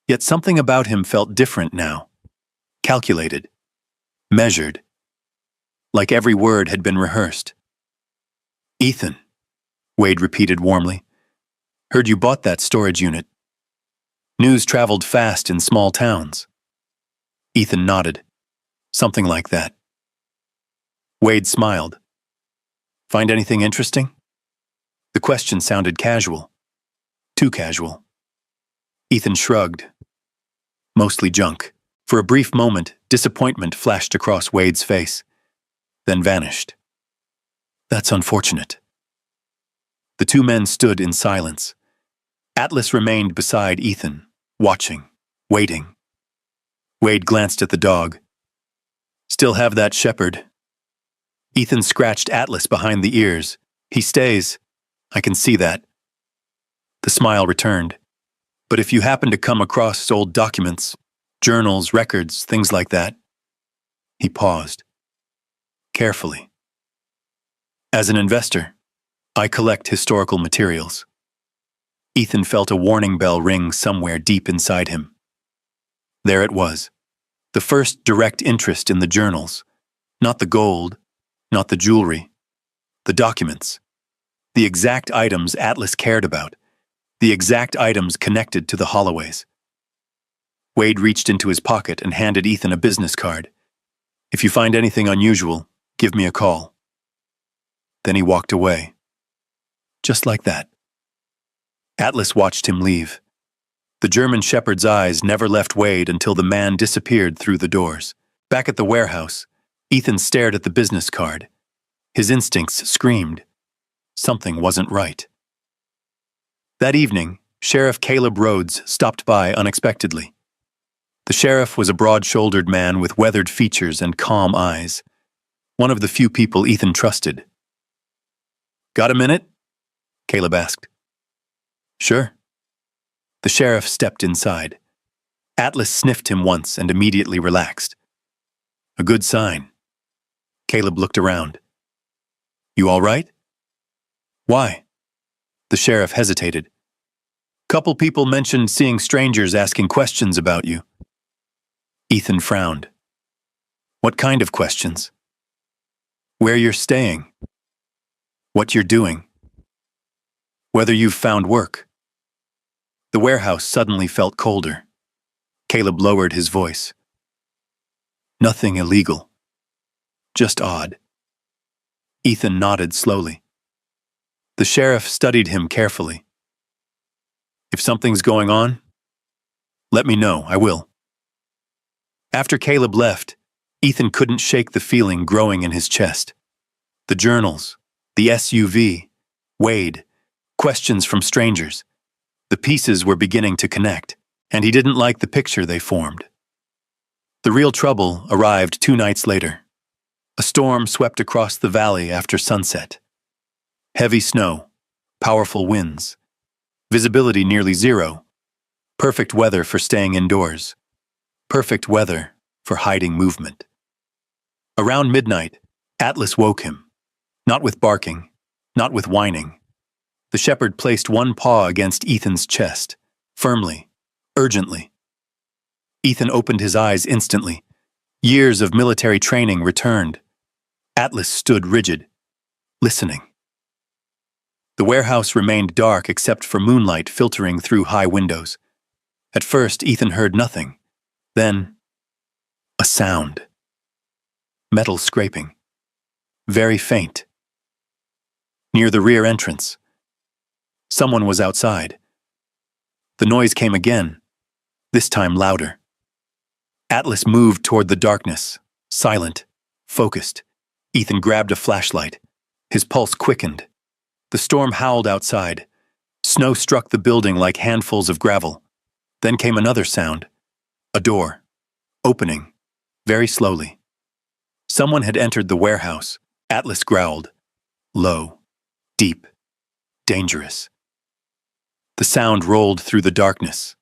Yet something about him felt different now, calculated, measured, like every word had been rehearsed. "Ethan," Wade repeated warmly. "Heard you bought that storage unit." News traveled fast in small towns. Ethan nodded. "Something like that." Wade smiled. "Find anything interesting?" The question sounded casual. Too casual. Ethan shrugged. "Mostly junk." For a brief moment, disappointment flashed across Wade's face, then vanished. "That's unfortunate." The two men stood in silence. Atlas remained beside Ethan, watching, waiting. Wade glanced at the dog. "Still have that shepherd?" Ethan scratched Atlas behind the ears. "He stays. I can see that." The smile returned. "But if you happen to come across old documents, journals, records, things like that." He paused. Carefully. "As an investor, I collect historical materials." Ethan felt a warning bell ring somewhere deep inside him. There it was. The first direct interest in the journals. Not the gold, not the jewelry. The documents. The exact items Atlas cared about. The exact items connected to the Holloways. Wade reached into his pocket and handed Ethan a business card. "If you find anything unusual, give me a call." Then he walked away. Just like that. Atlas watched him leave. The German shepherd's eyes never left Wade until the man disappeared through the doors. Back at the warehouse, Ethan stared at the business card. His instincts screamed. Something wasn't right. That evening, Sheriff Caleb Rhodes stopped by unexpectedly. The sheriff was a broad-shouldered man with weathered features and calm eyes, one of the few people Ethan trusted. "Got a minute?" Caleb asked. "Sure." The sheriff stepped inside. Atlas sniffed him once and immediately relaxed. A good sign. Caleb looked around. "You all right?" "Why?" The sheriff hesitated. "Couple people mentioned seeing strangers asking questions about you." Ethan frowned. "What kind of questions?" "Where you're staying. What you're doing. Whether you've found work." The warehouse suddenly felt colder. Caleb lowered his voice. "Nothing illegal. Just odd." Ethan nodded slowly. The sheriff studied him carefully. "If something's going on, let me know, I will." After Caleb left, Ethan couldn't shake the feeling growing in his chest. The journals, the SUV, Wade, questions from strangers. The pieces were beginning to connect, and he didn't like the picture they formed. The real trouble arrived 2 nights later. A storm swept across the valley after sunset. Heavy snow, powerful winds, visibility nearly zero, perfect weather for staying indoors, perfect weather for hiding movement. Around midnight, Atlas woke him, not with barking, not with whining. The shepherd placed one paw against Ethan's chest, firmly, urgently. Ethan opened his eyes instantly. Years of military training returned. Atlas stood rigid, listening. The warehouse remained dark except for moonlight filtering through high windows. At first, Ethan heard nothing. Then, a sound. Metal scraping. Very faint. Near the rear entrance. Someone was outside. The noise came again, this time louder. Atlas moved toward the darkness, silent, focused. Ethan grabbed a flashlight. His pulse quickened. The storm howled outside. Snow struck the building like handfuls of gravel. Then came another sound. A door. Opening. Very slowly. Someone had entered the warehouse. Atlas growled. Low. Deep. Dangerous. The sound rolled through the darkness.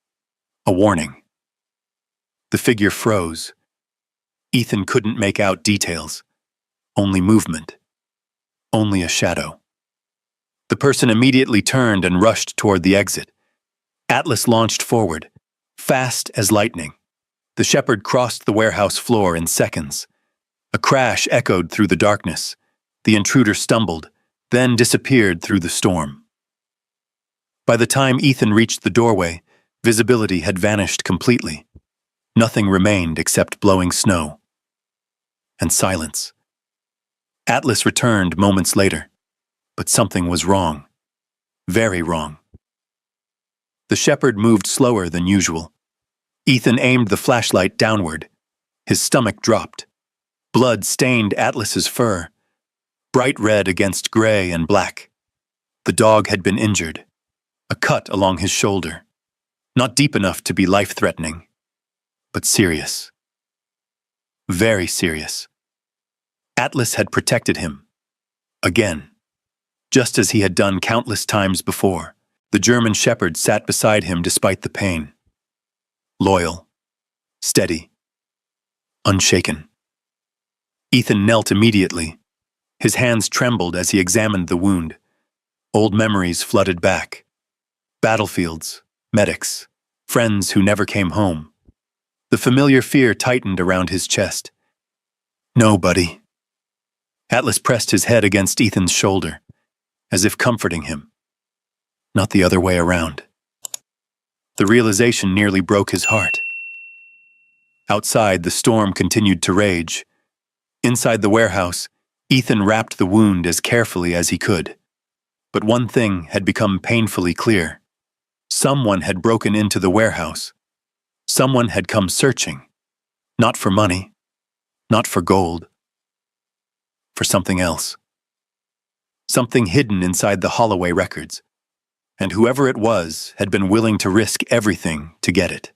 A warning. The figure froze. Ethan couldn't make out details. Only movement. Only a shadow. The person immediately turned and rushed toward the exit. Atlas launched forward, fast as lightning. The shepherd crossed the warehouse floor in seconds. A crash echoed through the darkness. The intruder stumbled, then disappeared through the storm. By the time Ethan reached the doorway, visibility had vanished completely. Nothing remained except blowing snow. And silence. Atlas returned moments later, but something was wrong. Very wrong. The shepherd moved slower than usual. Ethan aimed the flashlight downward. His stomach dropped. Blood stained Atlas's fur, bright red against gray and black. The dog had been injured. A cut along his shoulder. Not deep enough to be life-threatening, but serious. Very serious. Atlas had protected him. Again. Just as he had done countless times before, the German shepherd sat beside him despite the pain. Loyal. Steady. Unshaken. Ethan knelt immediately. His hands trembled as he examined the wound. Old memories flooded back. Battlefields, medics, friends who never came home. The familiar fear tightened around his chest. No, buddy. Atlas pressed his head against Ethan's shoulder, as if comforting him. Not the other way around. The realization nearly broke his heart. Outside, the storm continued to rage. Inside the warehouse, Ethan wrapped the wound as carefully as he could. But one thing had become painfully clear. Someone had broken into the warehouse. Someone had come searching. Not for money. Not for gold. For something else. Something hidden inside the Holloway records. And whoever it was had been willing to risk everything to get it.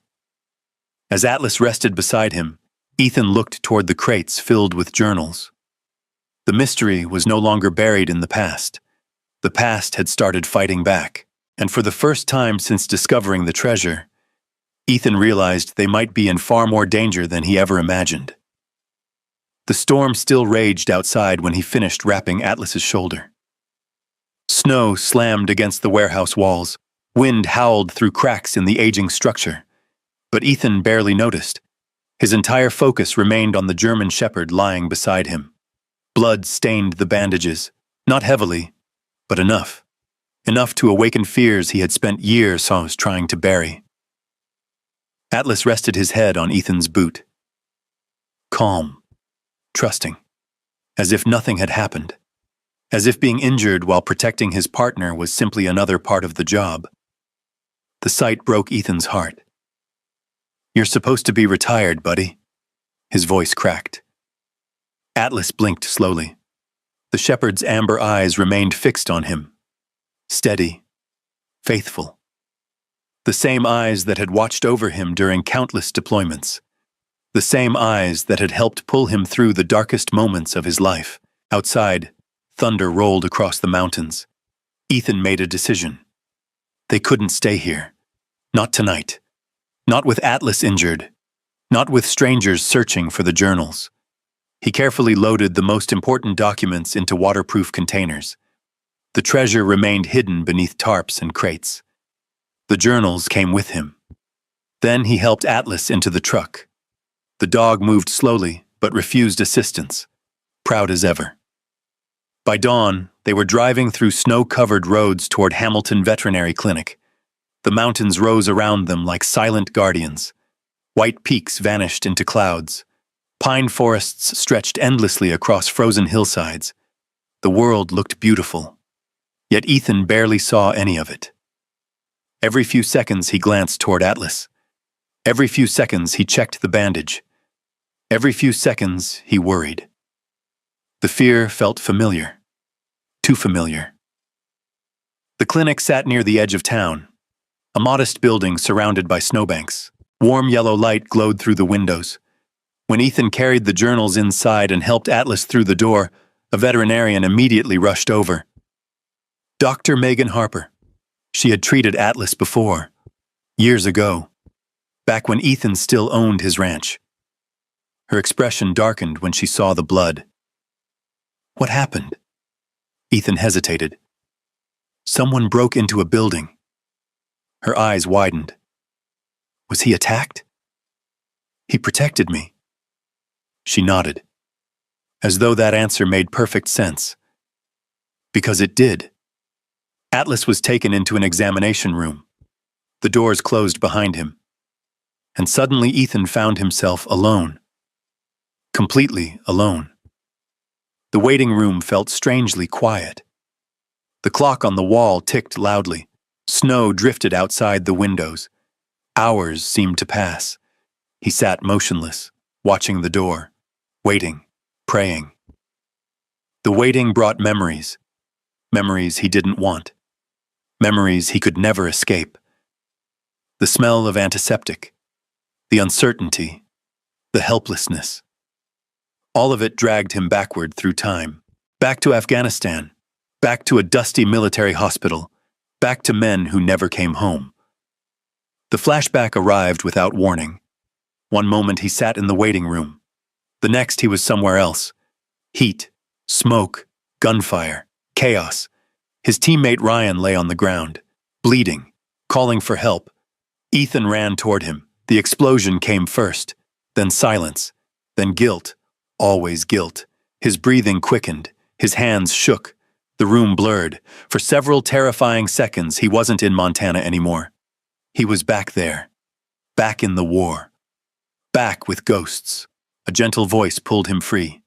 As Atlas rested beside him, Ethan looked toward the crates filled with journals. The mystery was no longer buried in the past. The past had started fighting back, and for the first time since discovering the treasure, Ethan realized they might be in far more danger than he ever imagined. The storm still raged outside when he finished wrapping Atlas's shoulder. Snow slammed against the warehouse walls. Wind howled through cracks in the aging structure. But Ethan barely noticed. His entire focus remained on the German shepherd lying beside him. Blood stained the bandages, not heavily, but enough. Enough to awaken fears he had spent years trying to bury. Atlas rested his head on Ethan's boot. Calm. Trusting. As if nothing had happened. As if being injured while protecting his partner was simply another part of the job. The sight broke Ethan's heart. You're supposed to be retired, buddy. His voice cracked. Atlas blinked slowly. The shepherd's amber eyes remained fixed on him. Steady. Faithful. The same eyes that had watched over him during countless deployments. The same eyes that had helped pull him through the darkest moments of his life. Outside, thunder rolled across the mountains. Ethan made a decision. They couldn't stay here. Not tonight. Not with Atlas injured. Not with strangers searching for the journals. He carefully loaded the most important documents into waterproof containers. The treasure remained hidden beneath tarps and crates. The journals came with him. Then he helped Atlas into the truck. The dog moved slowly, but refused assistance, proud as ever. By dawn, they were driving through snow-covered roads toward Hamilton Veterinary Clinic. The mountains rose around them like silent guardians. White peaks vanished into clouds. Pine forests stretched endlessly across frozen hillsides. The world looked beautiful. Yet Ethan barely saw any of it. Every few seconds he glanced toward Atlas. Every few seconds he checked the bandage. Every few seconds he worried. The fear felt familiar. Too familiar. The clinic sat near the edge of town, a modest building surrounded by snowbanks. Warm yellow light glowed through the windows. When Ethan carried the journals inside and helped Atlas through the door, a veterinarian immediately rushed over. Dr. Megan Harper. She had treated Atlas before, years ago, back when Ethan still owned his ranch. Her expression darkened when she saw the blood. What happened? Ethan hesitated. Someone broke into a building. Her eyes widened. Was he attacked? He protected me. She nodded, as though that answer made perfect sense. Because it did. Atlas was taken into an examination room. The doors closed behind him. And suddenly Ethan found himself alone. Completely alone. The waiting room felt strangely quiet. The clock on the wall ticked loudly. Snow drifted outside the windows. Hours seemed to pass. He sat motionless, watching the door, waiting, praying. The waiting brought memories. Memories he didn't want. Memories he could never escape. The smell of antiseptic. The uncertainty. The helplessness. All of it dragged him backward through time. Back to Afghanistan. Back to a dusty military hospital. Back to men who never came home. The flashback arrived without warning. One moment he sat in the waiting room. The next he was somewhere else. Heat, smoke, gunfire, chaos. His teammate Ryan lay on the ground, bleeding, calling for help. Ethan ran toward him. The explosion came first, then silence, then guilt, always guilt. His breathing quickened, his hands shook. The room blurred. For several terrifying seconds, he wasn't in Montana anymore. He was back there, back in the war, back with ghosts. A gentle voice pulled him free.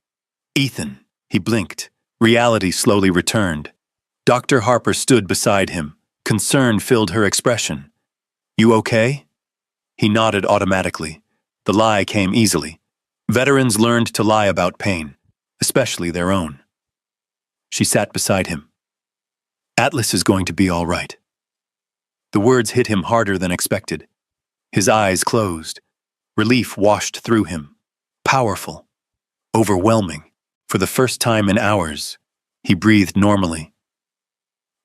Ethan, he blinked. Reality slowly returned. Dr. Harper stood beside him. Concern filled her expression. You okay? He nodded automatically. The lie came easily. Veterans learned to lie about pain, especially their own. She sat beside him. Atlas is going to be all right. The words hit him harder than expected. His eyes closed. Relief washed through him. Powerful. Overwhelming. For the first time in hours, he breathed normally.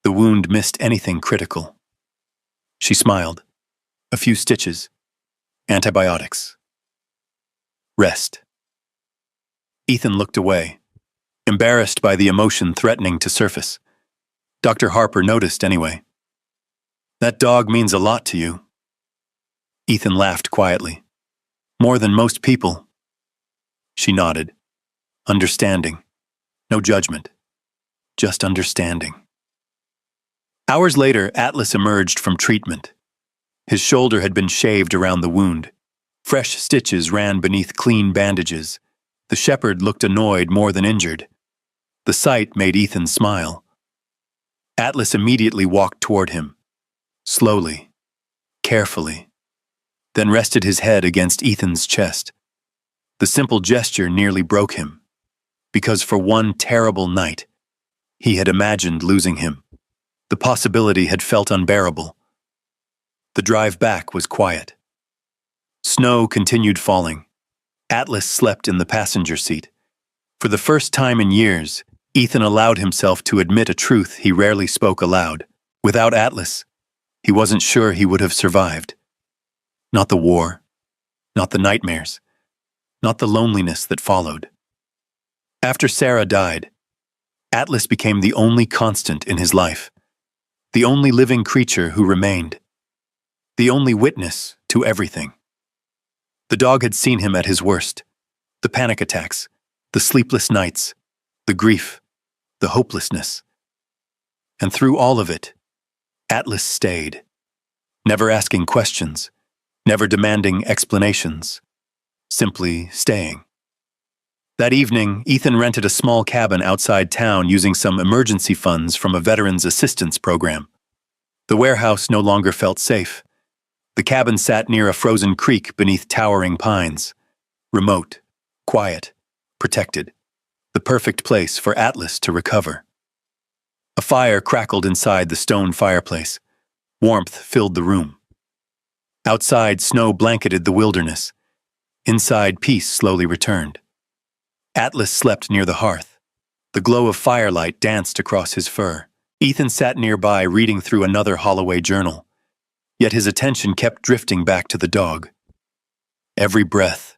The wound missed anything critical. She smiled. A few stitches. Antibiotics. Rest. Ethan looked away, embarrassed by the emotion threatening to surface. Dr. Harper noticed anyway. That dog means a lot to you. Ethan laughed quietly. More than most people. She nodded. Understanding. No judgment. Just understanding. Hours later, Atlas emerged from treatment. His shoulder had been shaved around the wound. Fresh stitches ran beneath clean bandages. The shepherd looked annoyed more than injured. The sight made Ethan smile. Atlas immediately walked toward him. Slowly, carefully, then rested his head against Ethan's chest. The simple gesture nearly broke him, because for one terrible night, he had imagined losing him. The possibility had felt unbearable. The drive back was quiet. Snow continued falling. Atlas slept in the passenger seat. For the first time in years, Ethan allowed himself to admit a truth he rarely spoke aloud. Without Atlas, he wasn't sure he would have survived. Not the war, not the nightmares, not the loneliness that followed. After Sarah died, Atlas became the only constant in his life, the only living creature who remained, the only witness to everything. The dog had seen him at his worst, the panic attacks, the sleepless nights, the grief, the hopelessness. And through all of it, Atlas stayed, never asking questions, never demanding explanations, simply staying. That evening, Ethan rented a small cabin outside town using some emergency funds from a veterans assistance program. The warehouse no longer felt safe. The cabin sat near a frozen creek beneath towering pines. Remote, quiet, protected. The perfect place for Atlas to recover. A fire crackled inside the stone fireplace. Warmth filled the room. Outside, snow blanketed the wilderness. Inside, peace slowly returned. Atlas slept near the hearth. The glow of firelight danced across his fur. Ethan sat nearby reading through another Holloway journal. Yet his attention kept drifting back to the dog. Every breath,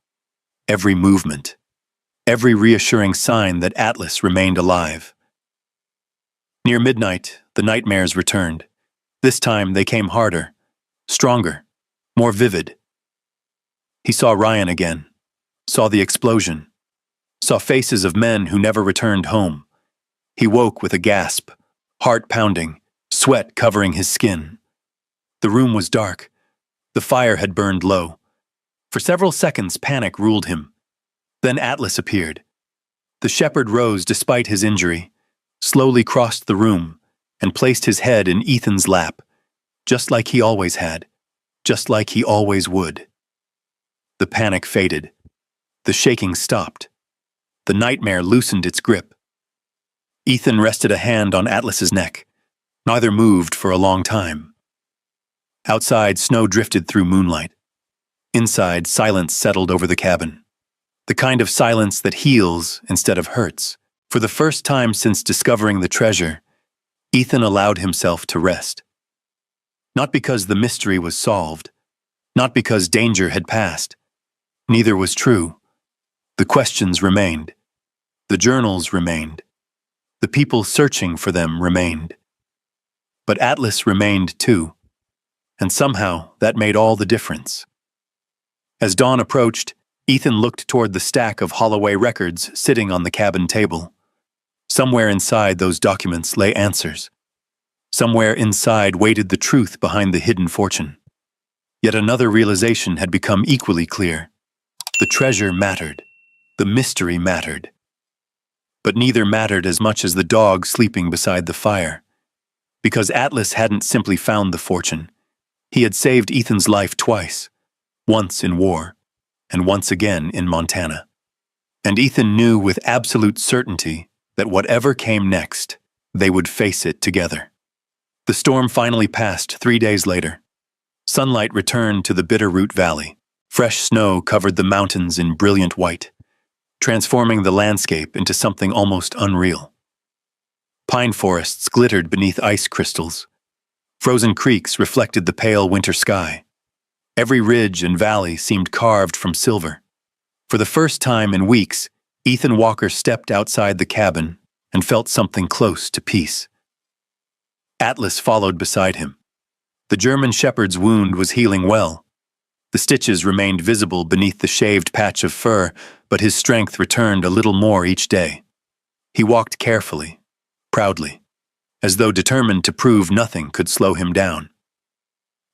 every movement, every reassuring sign that Atlas remained alive. Near midnight, the nightmares returned. This time they came harder, stronger, more vivid. He saw Ryan again, saw the explosion, saw faces of men who never returned home. He woke with a gasp, heart pounding, sweat covering his skin. The room was dark. The fire had burned low. For several seconds, panic ruled him. Then Atlas appeared. The shepherd rose despite his injury, slowly crossed the room, and placed his head in Ethan's lap, just like he always had, just like he always would. The panic faded. The shaking stopped. The nightmare loosened its grip. Ethan rested a hand on Atlas's neck. Neither moved for a long time. Outside, snow drifted through moonlight. Inside, silence settled over the cabin. The kind of silence that heals instead of hurts. For the first time since discovering the treasure, Ethan allowed himself to rest. Not because the mystery was solved, not because danger had passed. Neither was true. The questions remained. The journals remained. The people searching for them remained. But Atlas remained too. And somehow that made all the difference. As dawn approached, Ethan looked toward the stack of Holloway records sitting on the cabin table. Somewhere inside those documents lay answers. Somewhere inside waited the truth behind the hidden fortune. Yet another realization had become equally clear. The treasure mattered. The mystery mattered. But neither mattered as much as the dog sleeping beside the fire. Because Atlas hadn't simply found the fortune. He had saved Ethan's life twice, once in war, and once again in Montana. And Ethan knew with absolute certainty that whatever came next, they would face it together. The storm finally passed 3 days later. Sunlight returned to the Bitterroot Valley. Fresh snow covered the mountains in brilliant white, transforming the landscape into something almost unreal. Pine forests glittered beneath ice crystals. Frozen creeks reflected the pale winter sky. Every ridge and valley seemed carved from silver. For the first time in weeks, Ethan Walker stepped outside the cabin and felt something close to peace. Atlas followed beside him. The German shepherd's wound was healing well. The stitches remained visible beneath the shaved patch of fur, but his strength returned a little more each day. He walked carefully, proudly, as though determined to prove nothing could slow him down.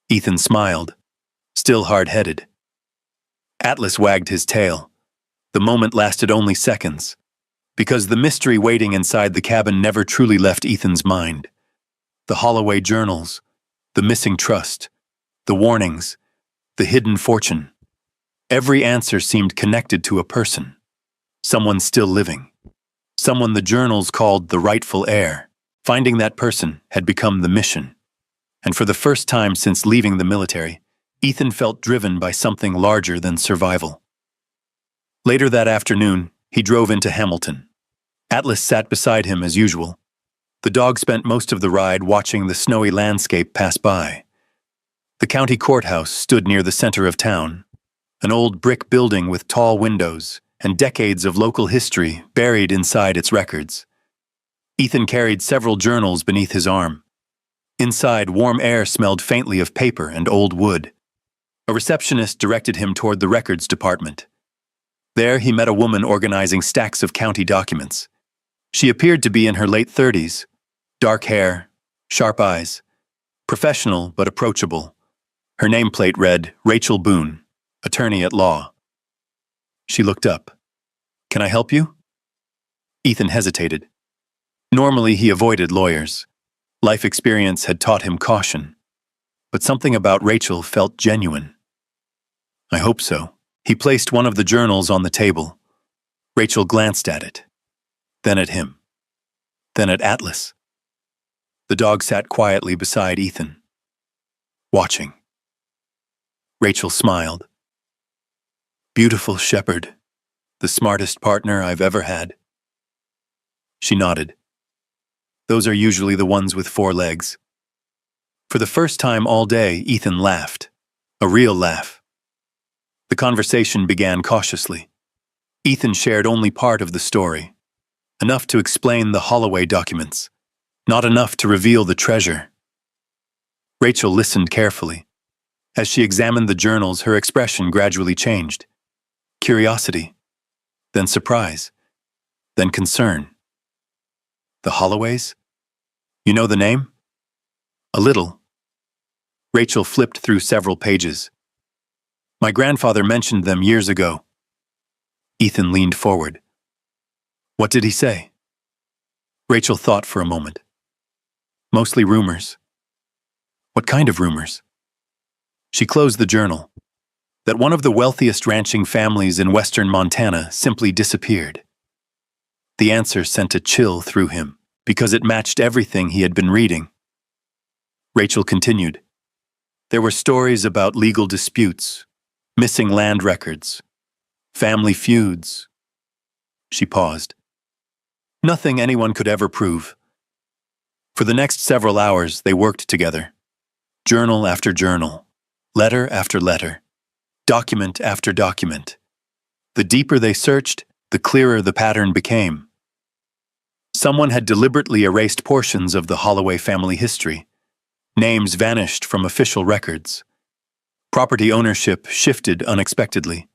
Ethan smiled, still hard-headed. Atlas wagged his tail. The moment lasted only seconds, because the mystery waiting inside the cabin never truly left Ethan's mind. The Holloway journals, the missing trust, the warnings, the hidden fortune. Every answer seemed connected to a person, someone still living, someone the journals called the rightful heir. Finding that person had become the mission. And for the first time since leaving the military, Ethan felt driven by something larger than survival. Later that afternoon, he drove into Hamilton. Atlas sat beside him as usual. The dog spent most of the ride watching the snowy landscape pass by. The county courthouse stood near the center of town, an old brick building with tall windows and decades of local history buried inside its records. Ethan carried several journals beneath his arm. Inside, warm air smelled faintly of paper and old wood. A receptionist directed him toward the records department. There he met a woman organizing stacks of county documents. She appeared to be in her late 30s, dark hair, sharp eyes, professional but approachable. Her nameplate read Rachel Boone, attorney at law. She looked up. "Can I help you?" Ethan hesitated. Normally he avoided lawyers. Life experience had taught him caution. But something about Rachel felt genuine. "I hope so." He placed one of the journals on the table. Rachel glanced at it, then at him, then at Atlas. The dog sat quietly beside Ethan, watching. Rachel smiled. "Beautiful shepherd, the smartest partner I've ever had." She nodded. "Those are usually the ones with 4 legs." For the first time all day, Ethan laughed. A real laugh. The conversation began cautiously. Ethan shared only part of the story. Enough to explain the Holloway documents. Not enough to reveal the treasure. Rachel listened carefully. As she examined the journals, her expression gradually changed. Curiosity, then surprise, then concern. "The Holloways? You know the name?" "A little." Rachel flipped through several pages. "My grandfather mentioned them years ago." Ethan leaned forward. "What did he say?" Rachel thought for a moment. "Mostly rumors." "What kind of rumors?" She closed the journal. That one of the wealthiest ranching families in western Montana simply disappeared. The answer sent a chill through him, because it matched everything he had been reading. Rachel continued. There were stories about legal disputes, missing land records, family feuds. She paused. Nothing anyone could ever prove. For the next several hours, they worked together. Journal after journal, letter after letter, document after document. The deeper they searched, the clearer the pattern became. Someone had deliberately erased portions of the Holloway family history. Names vanished from official records. Property ownership shifted unexpectedly.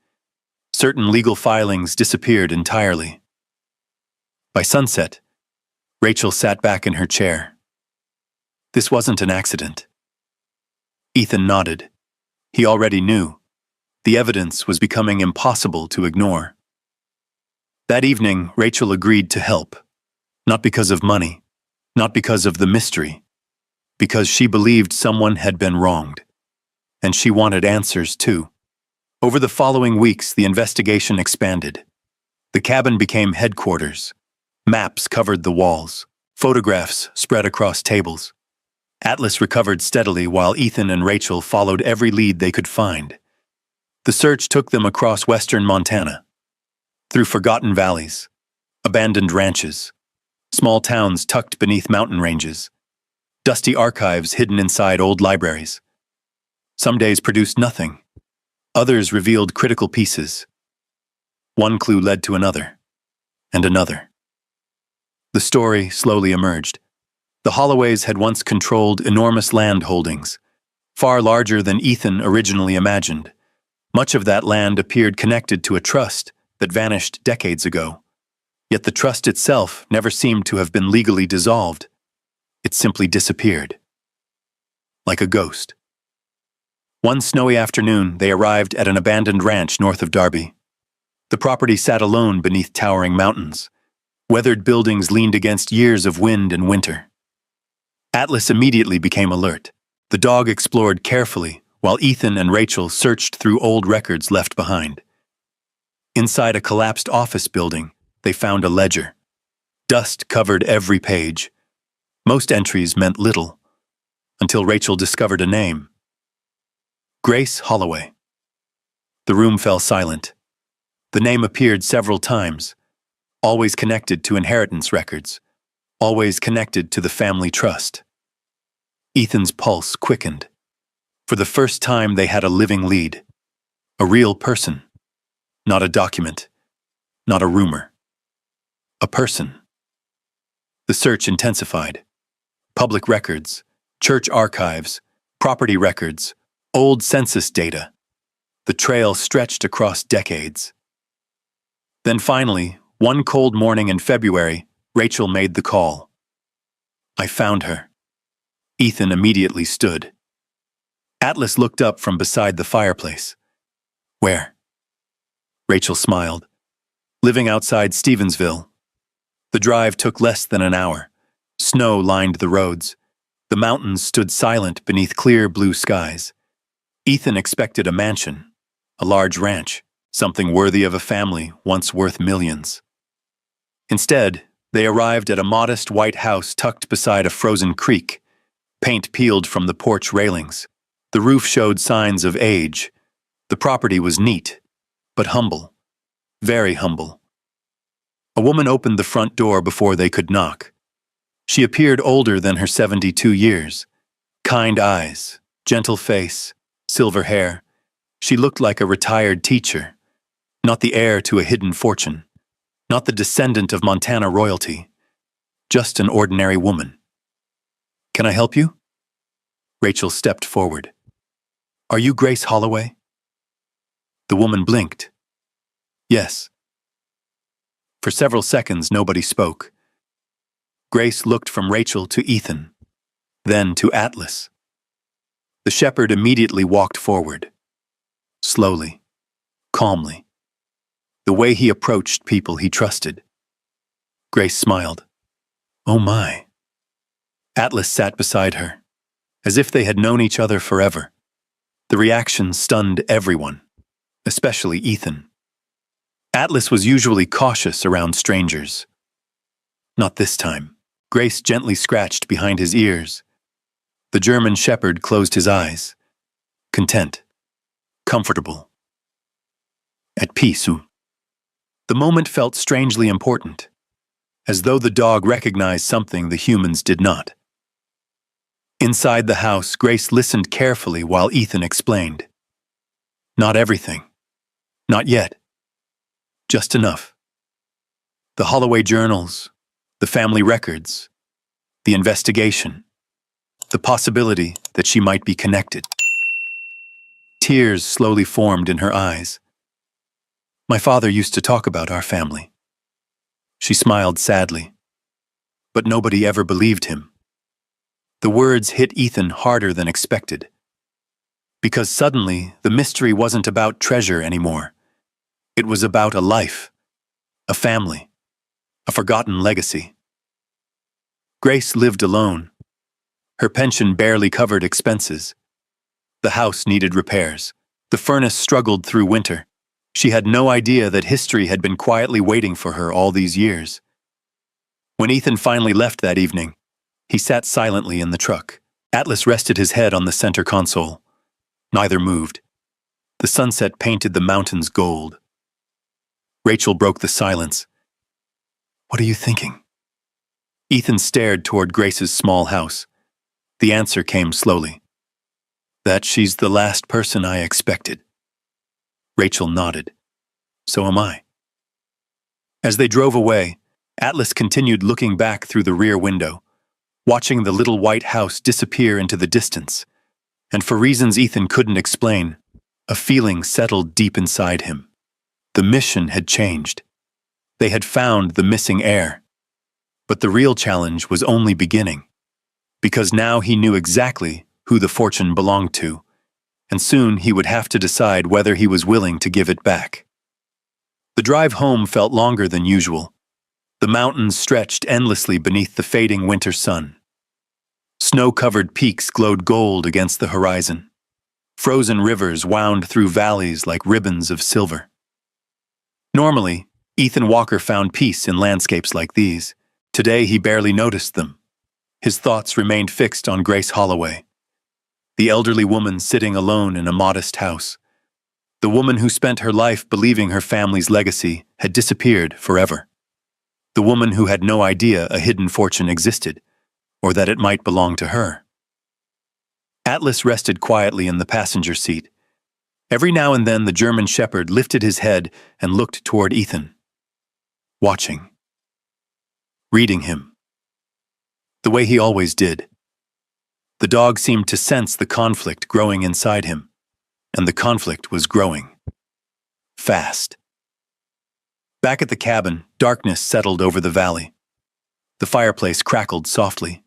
Certain legal filings disappeared entirely. By sunset, Rachel sat back in her chair. This wasn't an accident. Ethan nodded. He already knew. The evidence was becoming impossible to ignore. That evening, Rachel agreed to help. Not because of money, not because of the mystery, because she believed someone had been wronged. And she wanted answers too. Over the following weeks, the investigation expanded. The cabin became headquarters. Maps covered the walls. Photographs spread across tables. Atlas recovered steadily while Ethan and Rachel followed every lead they could find. The search took them across western Montana, through forgotten valleys, abandoned ranches, small towns tucked beneath mountain ranges, dusty archives hidden inside old libraries. Some days produced nothing. Others revealed critical pieces. One clue led to another, and another. The story slowly emerged. The Holloways had once controlled enormous land holdings, far larger than Ethan originally imagined. Much of that land appeared connected to a trust that vanished decades ago. Yet the trust itself never seemed to have been legally dissolved. It simply disappeared. Like a ghost. One snowy afternoon, they arrived at an abandoned ranch north of Darby. The property sat alone beneath towering mountains. Weathered buildings leaned against years of wind and winter. Atlas immediately became alert. The dog explored carefully, while Ethan and Rachel searched through old records left behind. Inside a collapsed office building, they found a ledger. Dust covered every page. Most entries meant little, until Rachel discovered a name. Grace Holloway. The room fell silent. The name appeared several times, always connected to inheritance records, always connected to the family trust. Ethan's pulse quickened. For the first time, they had a living lead. A real person. Not a document. Not a rumor. A person. The search intensified. Public records, church archives, property records, old census data. The trail stretched across decades. Then finally, one cold morning in February, Rachel made the call. I found her. Ethan immediately stood. Atlas looked up from beside the fireplace. Where? Rachel smiled. Living outside Stevensville. The drive took less than an hour. Snow lined the roads. The mountains stood silent beneath clear blue skies. Ethan expected a mansion, a large ranch, something worthy of a family once worth millions. Instead, they arrived at a modest white house tucked beside a frozen creek. Paint peeled from the porch railings. The roof showed signs of age. The property was neat, but humble. Very humble. A woman opened the front door before they could knock. She appeared older than her 72 years. Kind eyes, gentle face, silver hair. She looked like a retired teacher, not the heir to a hidden fortune, not the descendant of Montana royalty, just an ordinary woman. Can I help you? Rachel stepped forward. Are you Grace Holloway? The woman blinked. Yes. For several seconds, nobody spoke. Grace looked from Rachel to Ethan, then to Atlas. The shepherd immediately walked forward. Slowly, calmly, the way he approached people he trusted. Grace smiled. Oh my. Atlas sat beside her, as if they had known each other forever. The reaction stunned everyone, especially Ethan. Atlas was usually cautious around strangers. Not this time. Grace gently scratched behind his ears. The German shepherd closed his eyes. Content. Comfortable. At peace. The moment felt strangely important, as though the dog recognized something the humans did not. Inside the house, Grace listened carefully while Ethan explained. Not everything. Not yet. Just enough. The Holloway journals, the family records, the investigation, the possibility that she might be connected. Tears slowly formed in her eyes. My father used to talk about our family. She smiled sadly, but nobody ever believed him. The words hit Ethan harder than expected, because suddenly the mystery wasn't about treasure anymore. It was about a life, a family, a forgotten legacy. Grace lived alone. Her pension barely covered expenses. The house needed repairs. The furnace struggled through winter. She had no idea that history had been quietly waiting for her all these years. When Ethan finally left that evening, he sat silently in the truck. Atlas rested his head on the center console. Neither moved. The sunset painted the mountains gold. Rachel broke the silence. What are you thinking? Ethan stared toward Grace's small house. The answer came slowly. That she's the last person I expected. Rachel nodded. So am I. As they drove away, Atlas continued looking back through the rear window, watching the little white house disappear into the distance. And for reasons Ethan couldn't explain, a feeling settled deep inside him. The mission had changed. They had found the missing heir. But the real challenge was only beginning, because now he knew exactly who the fortune belonged to, and soon he would have to decide whether he was willing to give it back. The drive home felt longer than usual. The mountains stretched endlessly beneath the fading winter sun. Snow-covered peaks glowed gold against the horizon. Frozen rivers wound through valleys like ribbons of silver. Normally, Ethan Walker found peace in landscapes like these. Today he barely noticed them. His thoughts remained fixed on Grace Holloway, the elderly woman sitting alone in a modest house, the woman who spent her life believing her family's legacy had disappeared forever, the woman who had no idea a hidden fortune existed, or that it might belong to her. Atlas rested quietly in the passenger seat. Every now and then the German shepherd lifted his head and looked toward Ethan, watching, reading him, the way he always did. The dog seemed to sense the conflict growing inside him, and the conflict was growing. Fast. Back at the cabin, darkness settled over the valley. The fireplace crackled softly.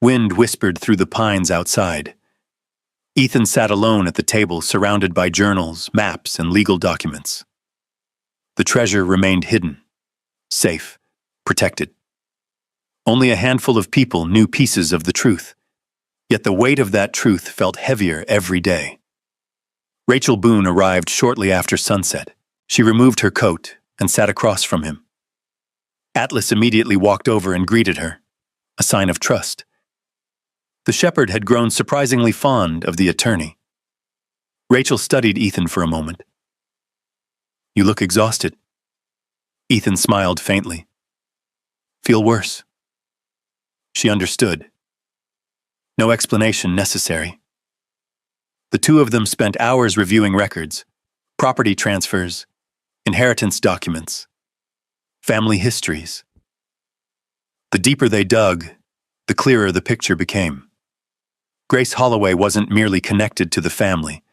Wind whispered through the pines outside. Ethan sat alone at the table, surrounded by journals, maps, and legal documents. The treasure remained hidden, safe, protected. Only a handful of people knew pieces of the truth, yet the weight of that truth felt heavier every day. Rachel Boone arrived shortly after sunset. She removed her coat and sat across from him. Atlas immediately walked over and greeted her, a sign of trust. The shepherd had grown surprisingly fond of the attorney. Rachel studied Ethan for a moment. "You look exhausted." Ethan smiled faintly. "Feel worse?" She understood. No explanation necessary. The two of them spent hours reviewing records, property transfers, inheritance documents, family histories. The deeper they dug, the clearer the picture became. Grace Holloway wasn't merely connected to the family.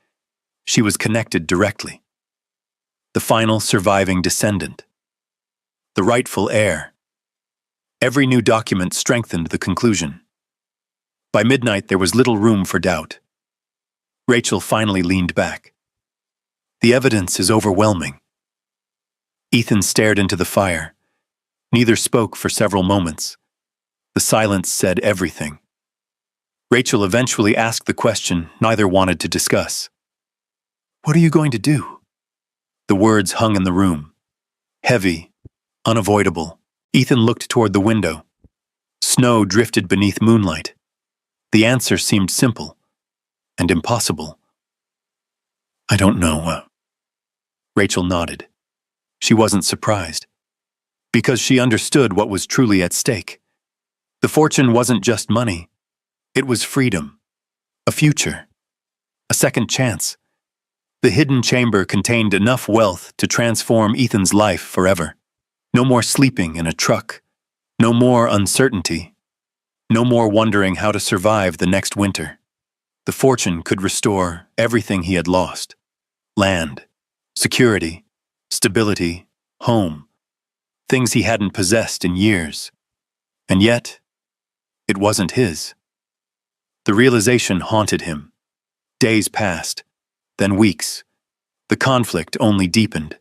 She was connected directly. The final surviving descendant. The rightful heir. Every new document strengthened the conclusion. By midnight, there was little room for doubt. Rachel finally leaned back. "The evidence is overwhelming." Ethan stared into the fire. Neither spoke for several moments. The silence said everything. Rachel eventually asked the question neither wanted to discuss. "What are you going to do?" The words hung in the room. Heavy, unavoidable. Ethan looked toward the window. Snow drifted beneath moonlight. The answer seemed simple and impossible. "I don't know." Rachel nodded. She wasn't surprised, because she understood what was truly at stake. The fortune wasn't just money. It was freedom, a future, a second chance. The hidden chamber contained enough wealth to transform Ethan's life forever. No more sleeping in a truck. No more uncertainty. No more wondering how to survive the next winter. The fortune could restore everything he had lost. Land, security, stability, home. Things he hadn't possessed in years. And yet, it wasn't his. The realization haunted him. Days passed, then weeks. The conflict only deepened.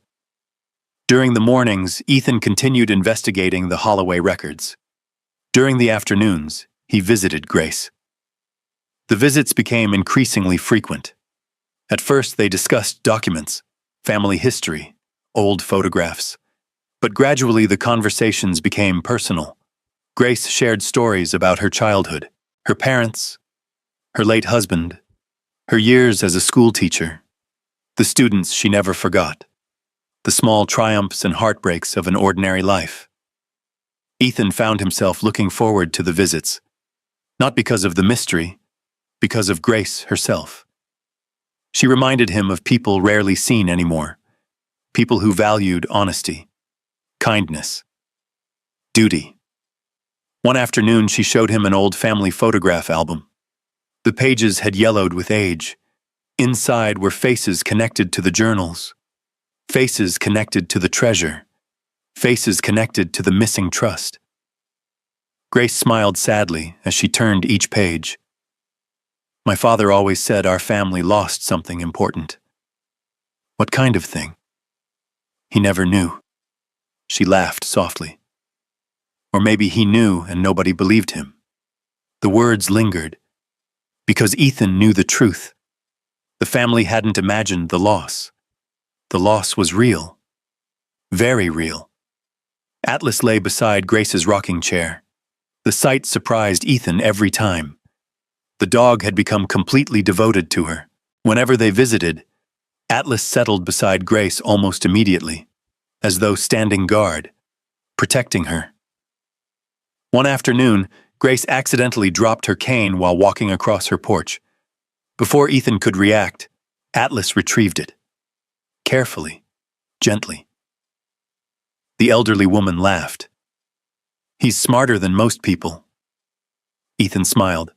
During the mornings, Ethan continued investigating the Holloway records. During the afternoons, he visited Grace. The visits became increasingly frequent. At first, they discussed documents, family history, old photographs. But gradually, the conversations became personal. Grace shared stories about her childhood, her parents, her late husband, her years as a school teacher, the students she never forgot, the small triumphs and heartbreaks of an ordinary life. Ethan found himself looking forward to the visits, not because of the mystery, because of Grace herself. She reminded him of people rarely seen anymore, people who valued honesty, kindness, duty. One afternoon, she showed him an old family photograph album. The pages had yellowed with age. Inside were faces connected to the journals, faces connected to the treasure, faces connected to the missing trust. Grace smiled sadly as she turned each page. "My father always said our family lost something important." "What kind of thing?" "He never knew." She laughed softly. Or maybe he knew and nobody believed him. The words lingered, because Ethan knew the truth. The family hadn't imagined the loss. The loss was real. Very real. Atlas lay beside Grace's rocking chair. The sight surprised Ethan every time. The dog had become completely devoted to her. Whenever they visited, Atlas settled beside Grace almost immediately, as though standing guard, protecting her. One afternoon, Grace accidentally dropped her cane while walking across her porch. Before Ethan could react, Atlas retrieved it. Carefully, gently. The elderly woman laughed. "He's smarter than most people." Ethan smiled.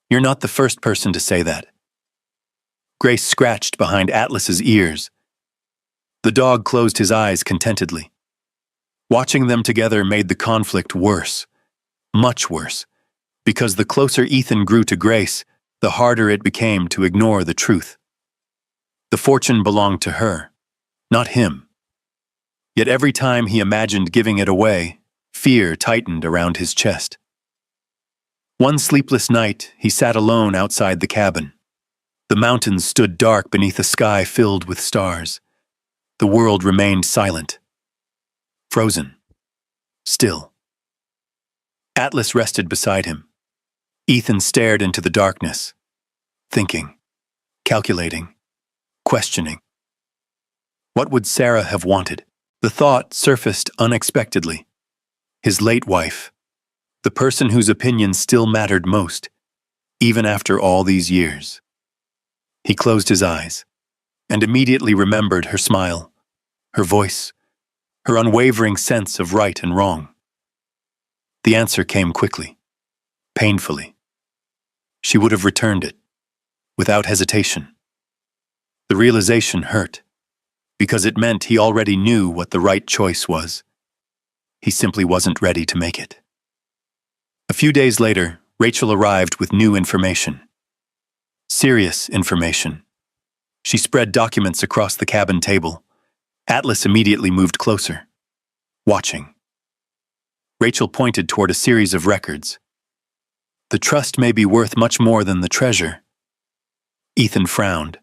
"You're not the first person to say that." Grace scratched behind Atlas's ears. The dog closed his eyes contentedly. Watching them together made the conflict worse, much worse, because the closer Ethan grew to Grace, the harder it became to ignore the truth. The fortune belonged to her, not him. Yet every time he imagined giving it away, fear tightened around his chest. One sleepless night, he sat alone outside the cabin. The mountains stood dark beneath a sky filled with stars. The world remained silent, frozen, still. Atlas rested beside him. Ethan stared into the darkness, thinking, calculating, questioning. What would Sarah have wanted? The thought surfaced unexpectedly. His late wife, the person whose opinion still mattered most, even after all these years. He closed his eyes and immediately remembered her smile, her voice, her unwavering sense of right and wrong. The answer came quickly, painfully. She would have returned it, without hesitation. The realization hurt, because it meant he already knew what the right choice was. He simply wasn't ready to make it. A few days later, Rachel arrived with new information. Serious information. She spread documents across the cabin table. Atlas immediately moved closer, watching. Rachel pointed toward a series of records. The trust may be worth much more than the treasure. Ethan frowned.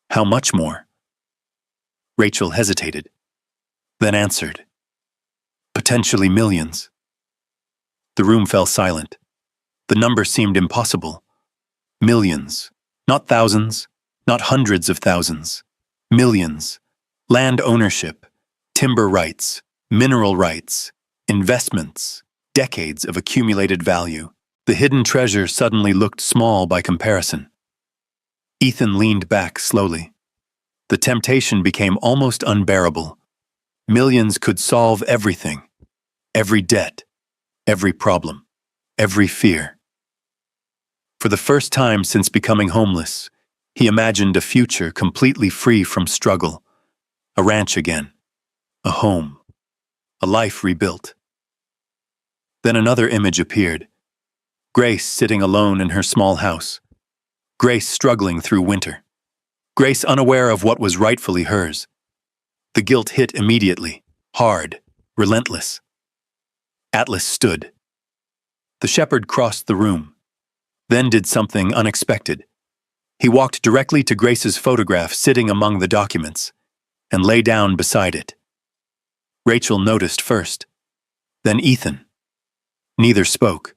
How much more? Rachel hesitated, then answered. Potentially millions. The room fell silent. The number seemed impossible. Millions, not thousands, not hundreds of thousands. Millions. Land ownership, timber rights, mineral rights, investments, decades of accumulated value. The hidden treasure suddenly looked small by comparison. Ethan leaned back slowly. The temptation became almost unbearable. Millions could solve everything. Every debt, every problem, every fear. For the first time since becoming homeless, he imagined a future completely free from struggle. A ranch again, a home, a life rebuilt. Then another image appeared. Grace sitting alone in her small house. Grace struggling through winter. Grace unaware of what was rightfully hers. The guilt hit immediately, hard, relentless. Atlas stood. The shepherd crossed the room, then did something unexpected. He walked directly to Grace's photograph sitting among the documents, and lay down beside it. Rachel noticed first, then Ethan. Neither spoke.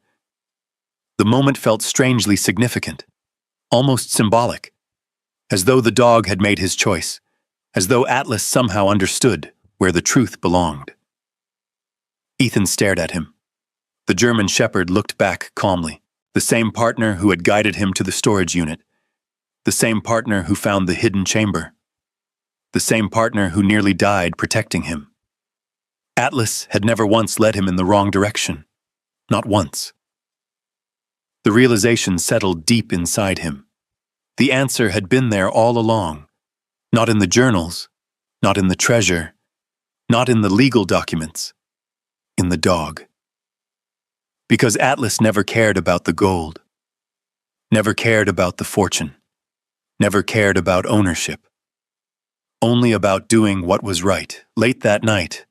The moment felt strangely significant, almost symbolic, as though the dog had made his choice, as though Atlas somehow understood where the truth belonged. Ethan stared at him. The German shepherd looked back calmly, the same partner who had guided him to the storage unit, the same partner who found the hidden chamber, the same partner who nearly died protecting him. Atlas had never once led him in the wrong direction, not once. The realization settled deep inside him. The answer had been there all along, not in the journals, not in the treasure, not in the legal documents, in the dog. Because Atlas never cared about the gold, never cared about the fortune, never cared about ownership. Only about doing what was right. Late that night,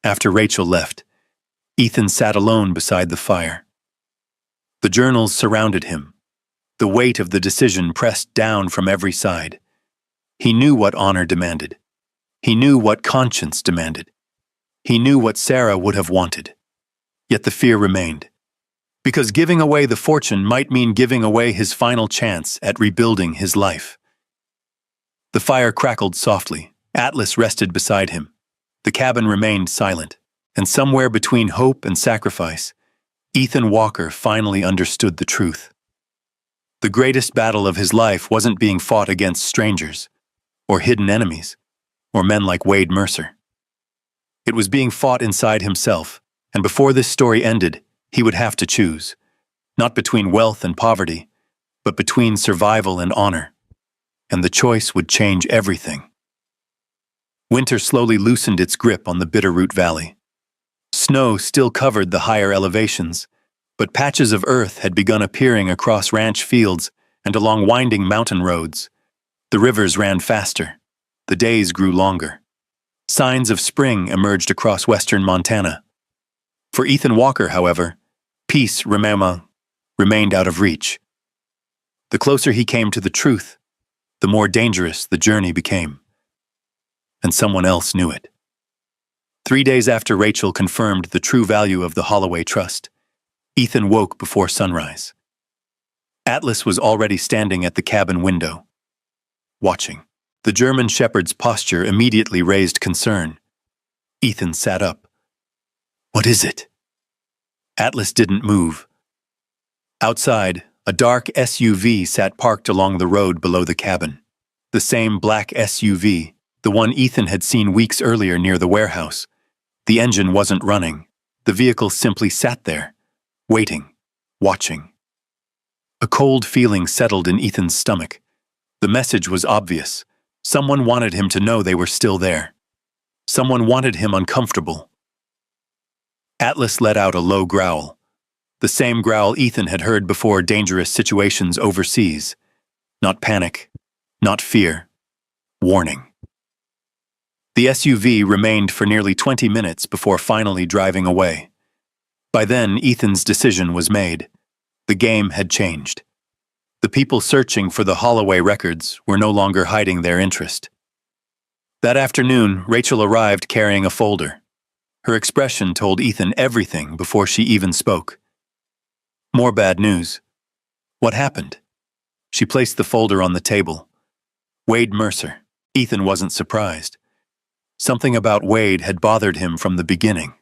after Rachel left, Ethan sat alone beside the fire. The journals surrounded him. The weight of the decision pressed down from every side. He knew what honor demanded. He knew what conscience demanded. He knew what Sarah would have wanted. Yet the fear remained. Because giving away the fortune might mean giving away his final chance at rebuilding his life. The fire crackled softly. Atlas rested beside him. The cabin remained silent, and somewhere between hope and sacrifice, Ethan Walker finally understood the truth. The greatest battle of his life wasn't being fought against strangers, or hidden enemies, or men like Wade Mercer. It was being fought inside himself, and before this story ended, he would have to choose, not between wealth and poverty, but between survival and honor. And the choice would change everything. Winter slowly loosened its grip on the Bitterroot Valley. Snow still covered the higher elevations, but patches of earth had begun appearing across ranch fields and along winding mountain roads. The rivers ran faster. The days grew longer. Signs of spring emerged across western Montana. For Ethan Walker, however, peace remained out of reach. The closer he came to the truth, the more dangerous the journey became. And someone else knew it. 3 days after Rachel confirmed the true value of the Holloway Trust, Ethan woke before sunrise. Atlas was already standing at the cabin window, watching. The German shepherd's posture immediately raised concern. Ethan sat up. "What is it?" Atlas didn't move. Outside, a dark SUV sat parked along the road below the cabin. The same black SUV, the one Ethan had seen weeks earlier near the warehouse. The engine wasn't running. The vehicle simply sat there, waiting, watching. A cold feeling settled in Ethan's stomach. The message was obvious. Someone wanted him to know they were still there. Someone wanted him uncomfortable. Atlas let out a low growl. The same growl Ethan had heard before dangerous situations overseas. Not panic, not fear. Warning. The SUV remained for nearly 20 minutes before finally driving away. By then, Ethan's decision was made. The game had changed. The people searching for the Holloway records were no longer hiding their interest. That afternoon, Rachel arrived carrying a folder. Her expression told Ethan everything before she even spoke. More bad news. What happened? She placed the folder on the table. Wade Mercer. Ethan wasn't surprised. Something about Wade had bothered him from the beginning.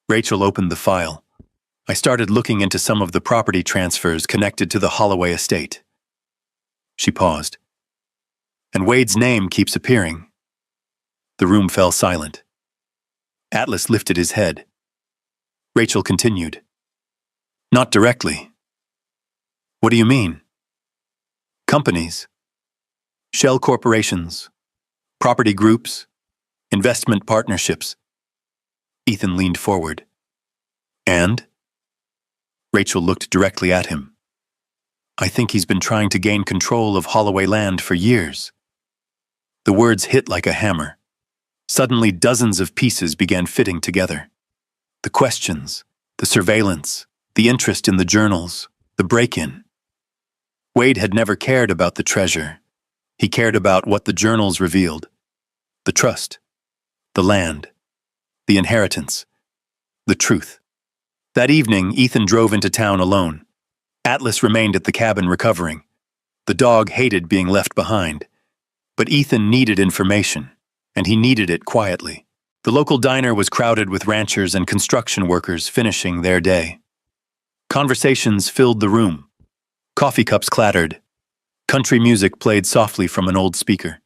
Rachel opened the file. I started looking into some of the property transfers connected to the Holloway estate. She paused. And Wade's name keeps appearing. The room fell silent. Atlas lifted his head. Rachel continued. Not directly. What do you mean? Companies. Shell corporations. Property groups. Investment partnerships. Ethan leaned forward. And? Rachel looked directly at him. I think he's been trying to gain control of Holloway land for years. The words hit like a hammer. Suddenly dozens of pieces began fitting together. The questions, the surveillance, the interest in the journals, the break-in. Wade had never cared about the treasure. He cared about what the journals revealed. The trust, the land, the inheritance, the truth. That evening, Ethan drove into town alone. Atlas remained at the cabin recovering. The dog hated being left behind. But Ethan needed information, and he needed it quietly. The local diner was crowded with ranchers and construction workers finishing their day. Conversations filled the room. Coffee cups clattered. Country music played softly from an old speaker.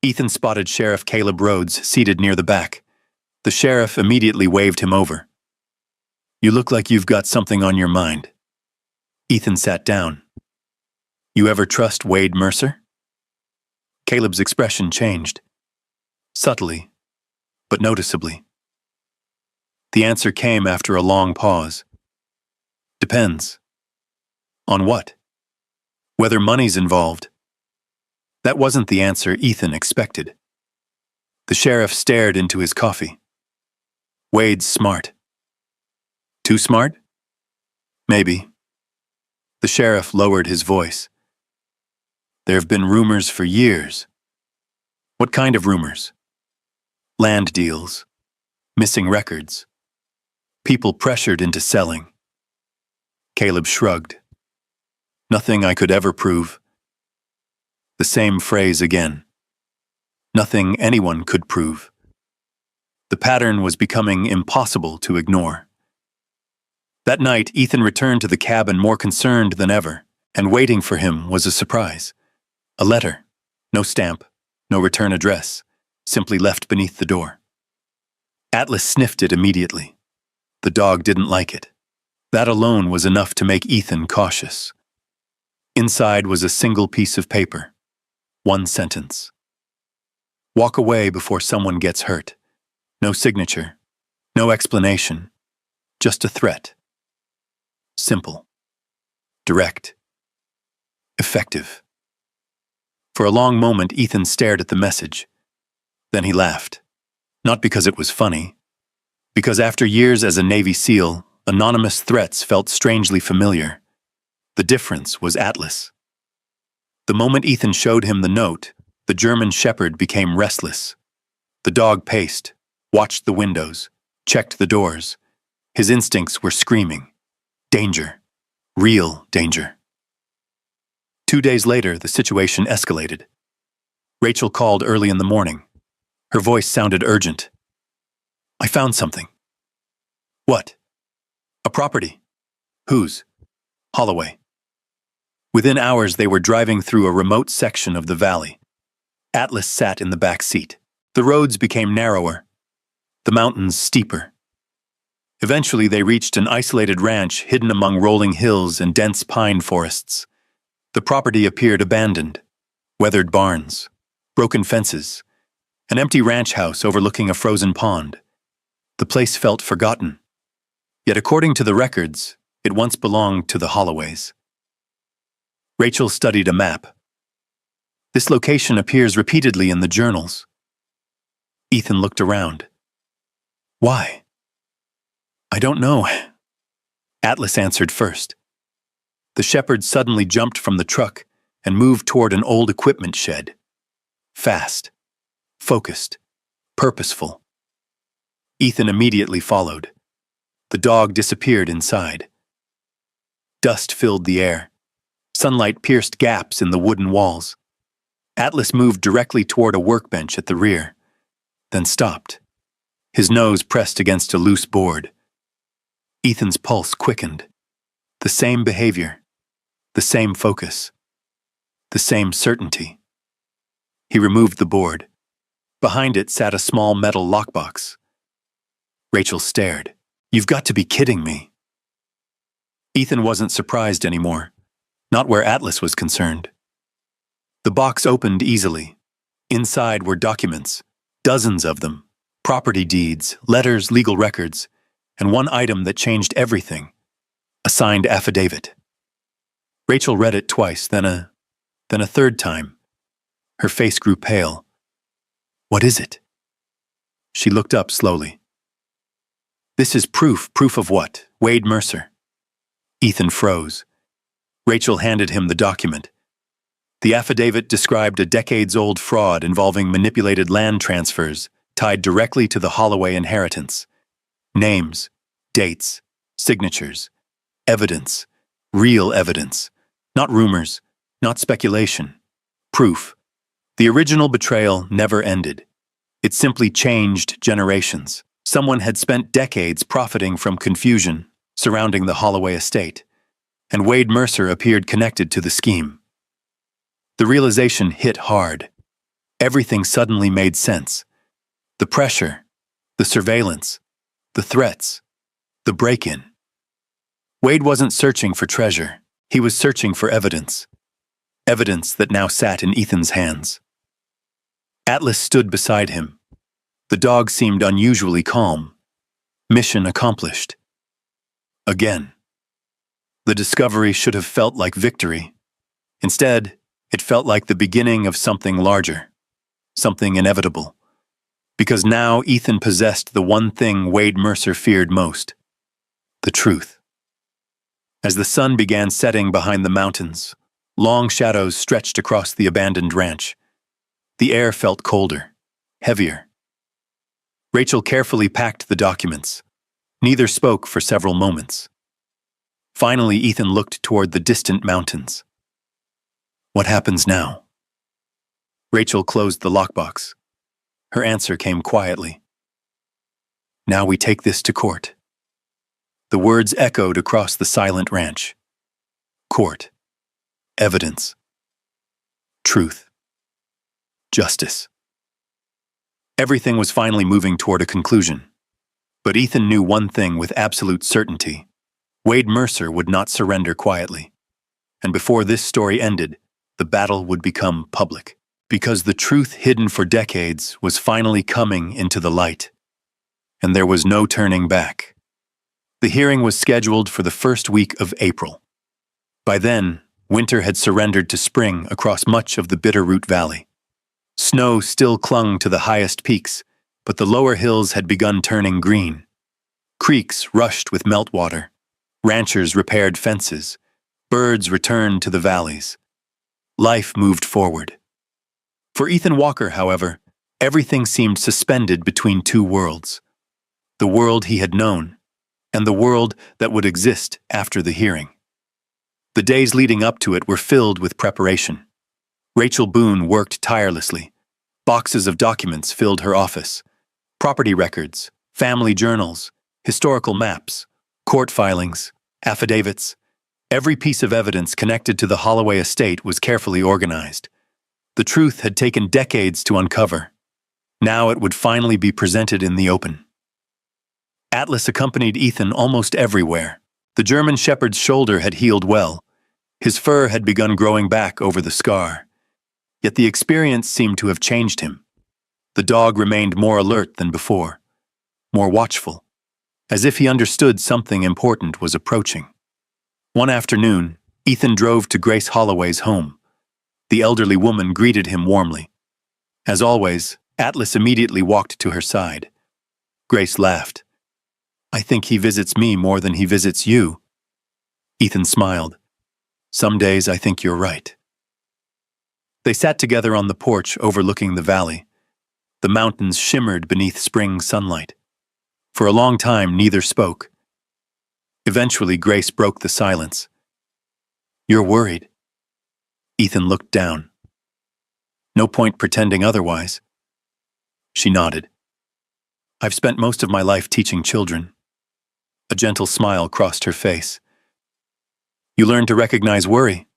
Ethan spotted Sheriff Caleb Rhodes seated near the back. The sheriff immediately waved him over. You look like you've got something on your mind. Ethan sat down. You ever trust Wade Mercer? Caleb's expression changed. Subtly, but noticeably. The answer came after a long pause. Depends. On what? Whether money's involved. That wasn't the answer Ethan expected. The sheriff stared into his coffee. Wade's smart. Too smart? Maybe. The sheriff lowered his voice. There have been rumors for years. What kind of rumors? Land deals. Missing records. People pressured into selling. Caleb shrugged. Nothing I could ever prove. The same phrase again. Nothing anyone could prove. The pattern was becoming impossible to ignore. That night, Ethan returned to the cabin more concerned than ever, and waiting for him was a surprise. A letter. No stamp, no return address, simply left beneath the door. Atlas sniffed it immediately. The dog didn't like it. That alone was enough to make Ethan cautious. Inside was a single piece of paper. One sentence. Walk away before someone gets hurt. No signature. No explanation, just a threat. Simple, direct, effective. For a long moment, Ethan stared at the message. Then he laughed. Not because it was funny, because after years as a Navy SEAL, anonymous threats felt strangely familiar. The difference was Atlas. The moment Ethan showed him the note, the German shepherd became restless. The dog paced, watched the windows, checked the doors. His instincts were screaming. Danger. Real danger. 2 days later, the situation escalated. Rachel called early in the morning. Her voice sounded urgent. I found something. What? A property. Whose? Holloway. Within hours, they were driving through a remote section of the valley. Atlas sat in the back seat. The roads became narrower, the mountains steeper. Eventually, they reached an isolated ranch hidden among rolling hills and dense pine forests. The property appeared abandoned. Weathered barns, broken fences, an empty ranch house overlooking a frozen pond. The place felt forgotten. Yet according to the records, it once belonged to the Holloways. Rachel studied a map. This location appears repeatedly in the journals. Ethan looked around. Why? I don't know. Atlas answered first. The shepherd suddenly jumped from the truck and moved toward an old equipment shed. Fast, focused, purposeful. Ethan immediately followed. The dog disappeared inside. Dust filled the air. Sunlight pierced gaps in the wooden walls. Atlas moved directly toward a workbench at the rear, then stopped. His nose pressed against a loose board. Ethan's pulse quickened. The same behavior, the same focus, the same certainty. He removed the board. Behind it sat a small metal lockbox. Rachel stared. You've got to be kidding me. Ethan wasn't surprised anymore, not where Atlas was concerned. The box opened easily. Inside were documents, dozens of them, property deeds, letters, legal records, and one item that changed everything, a signed affidavit. Rachel read it twice, then a third time. Her face grew pale. What is it? She looked up slowly. This is proof of what? Wade Mercer. Ethan froze. Rachel handed him the document. The affidavit described a decades-old fraud involving manipulated land transfers tied directly to the Holloway inheritance. Names, dates, signatures, evidence, real evidence, not rumors, not speculation, proof. The original betrayal never ended. It simply changed generations. Someone had spent decades profiting from confusion surrounding the Holloway estate, and Wade Mercer appeared connected to the scheme. The realization hit hard. Everything suddenly made sense. The pressure, the surveillance, the threats, the break-in. Wade wasn't searching for treasure. He was searching for evidence. Evidence that now sat in Ethan's hands. Atlas stood beside him. The dog seemed unusually calm. Mission accomplished. Again. The discovery should have felt like victory. Instead, it felt like the beginning of something larger, something inevitable. Because now Ethan possessed the one thing Wade Mercer feared most, the truth. As the sun began setting behind the mountains, long shadows stretched across the abandoned ranch. The air felt colder, heavier. Rachel carefully packed the documents. Neither spoke for several moments. Finally, Ethan looked toward the distant mountains. What happens now? Rachel closed the lockbox. Her answer came quietly. Now we take this to court. The words echoed across the silent ranch. Court. Evidence. Truth. Justice. Everything was finally moving toward a conclusion. But Ethan knew one thing with absolute certainty. Wade Mercer would not surrender quietly. And before this story ended, the battle would become public. Because the truth hidden for decades was finally coming into the light. and there was no turning back. The hearing was scheduled for the first week of April. By then, winter had surrendered to spring across much of the Bitterroot Valley. Snow still clung to the highest peaks, but the lower hills had begun turning green. Creeks rushed with meltwater. Ranchers repaired fences. Birds returned to the valleys. Life moved forward. For Ethan Walker, however, everything seemed suspended between two worlds. The world he had known, and the world that would exist after the hearing. The days leading up to it were filled with preparation. Rachel Boone worked tirelessly. Boxes of documents filled her office. Property records, family journals, historical maps, court filings, affidavits. Every piece of evidence connected to the Holloway estate was carefully organized. The truth had taken decades to uncover. Now it would finally be presented in the open. Atlas accompanied Ethan almost everywhere. The German shepherd's shoulder had healed well. His fur had begun growing back over the scar. Yet the experience seemed to have changed him. The dog remained more alert than before, more watchful, as if he understood something important was approaching. One afternoon, Ethan drove to Grace Holloway's home. The elderly woman greeted him warmly. As always, Atlas immediately walked to her side. Grace laughed. "I think he visits me more than he visits you." Ethan smiled. "Some days I think you're right." They sat together on the porch overlooking the valley. The mountains shimmered beneath spring sunlight. For a long time, neither spoke. Eventually, Grace broke the silence. "You're worried." Ethan looked down. "No point pretending otherwise." She nodded. "I've spent most of my life teaching children." A gentle smile crossed her face. "You learn to recognize worry."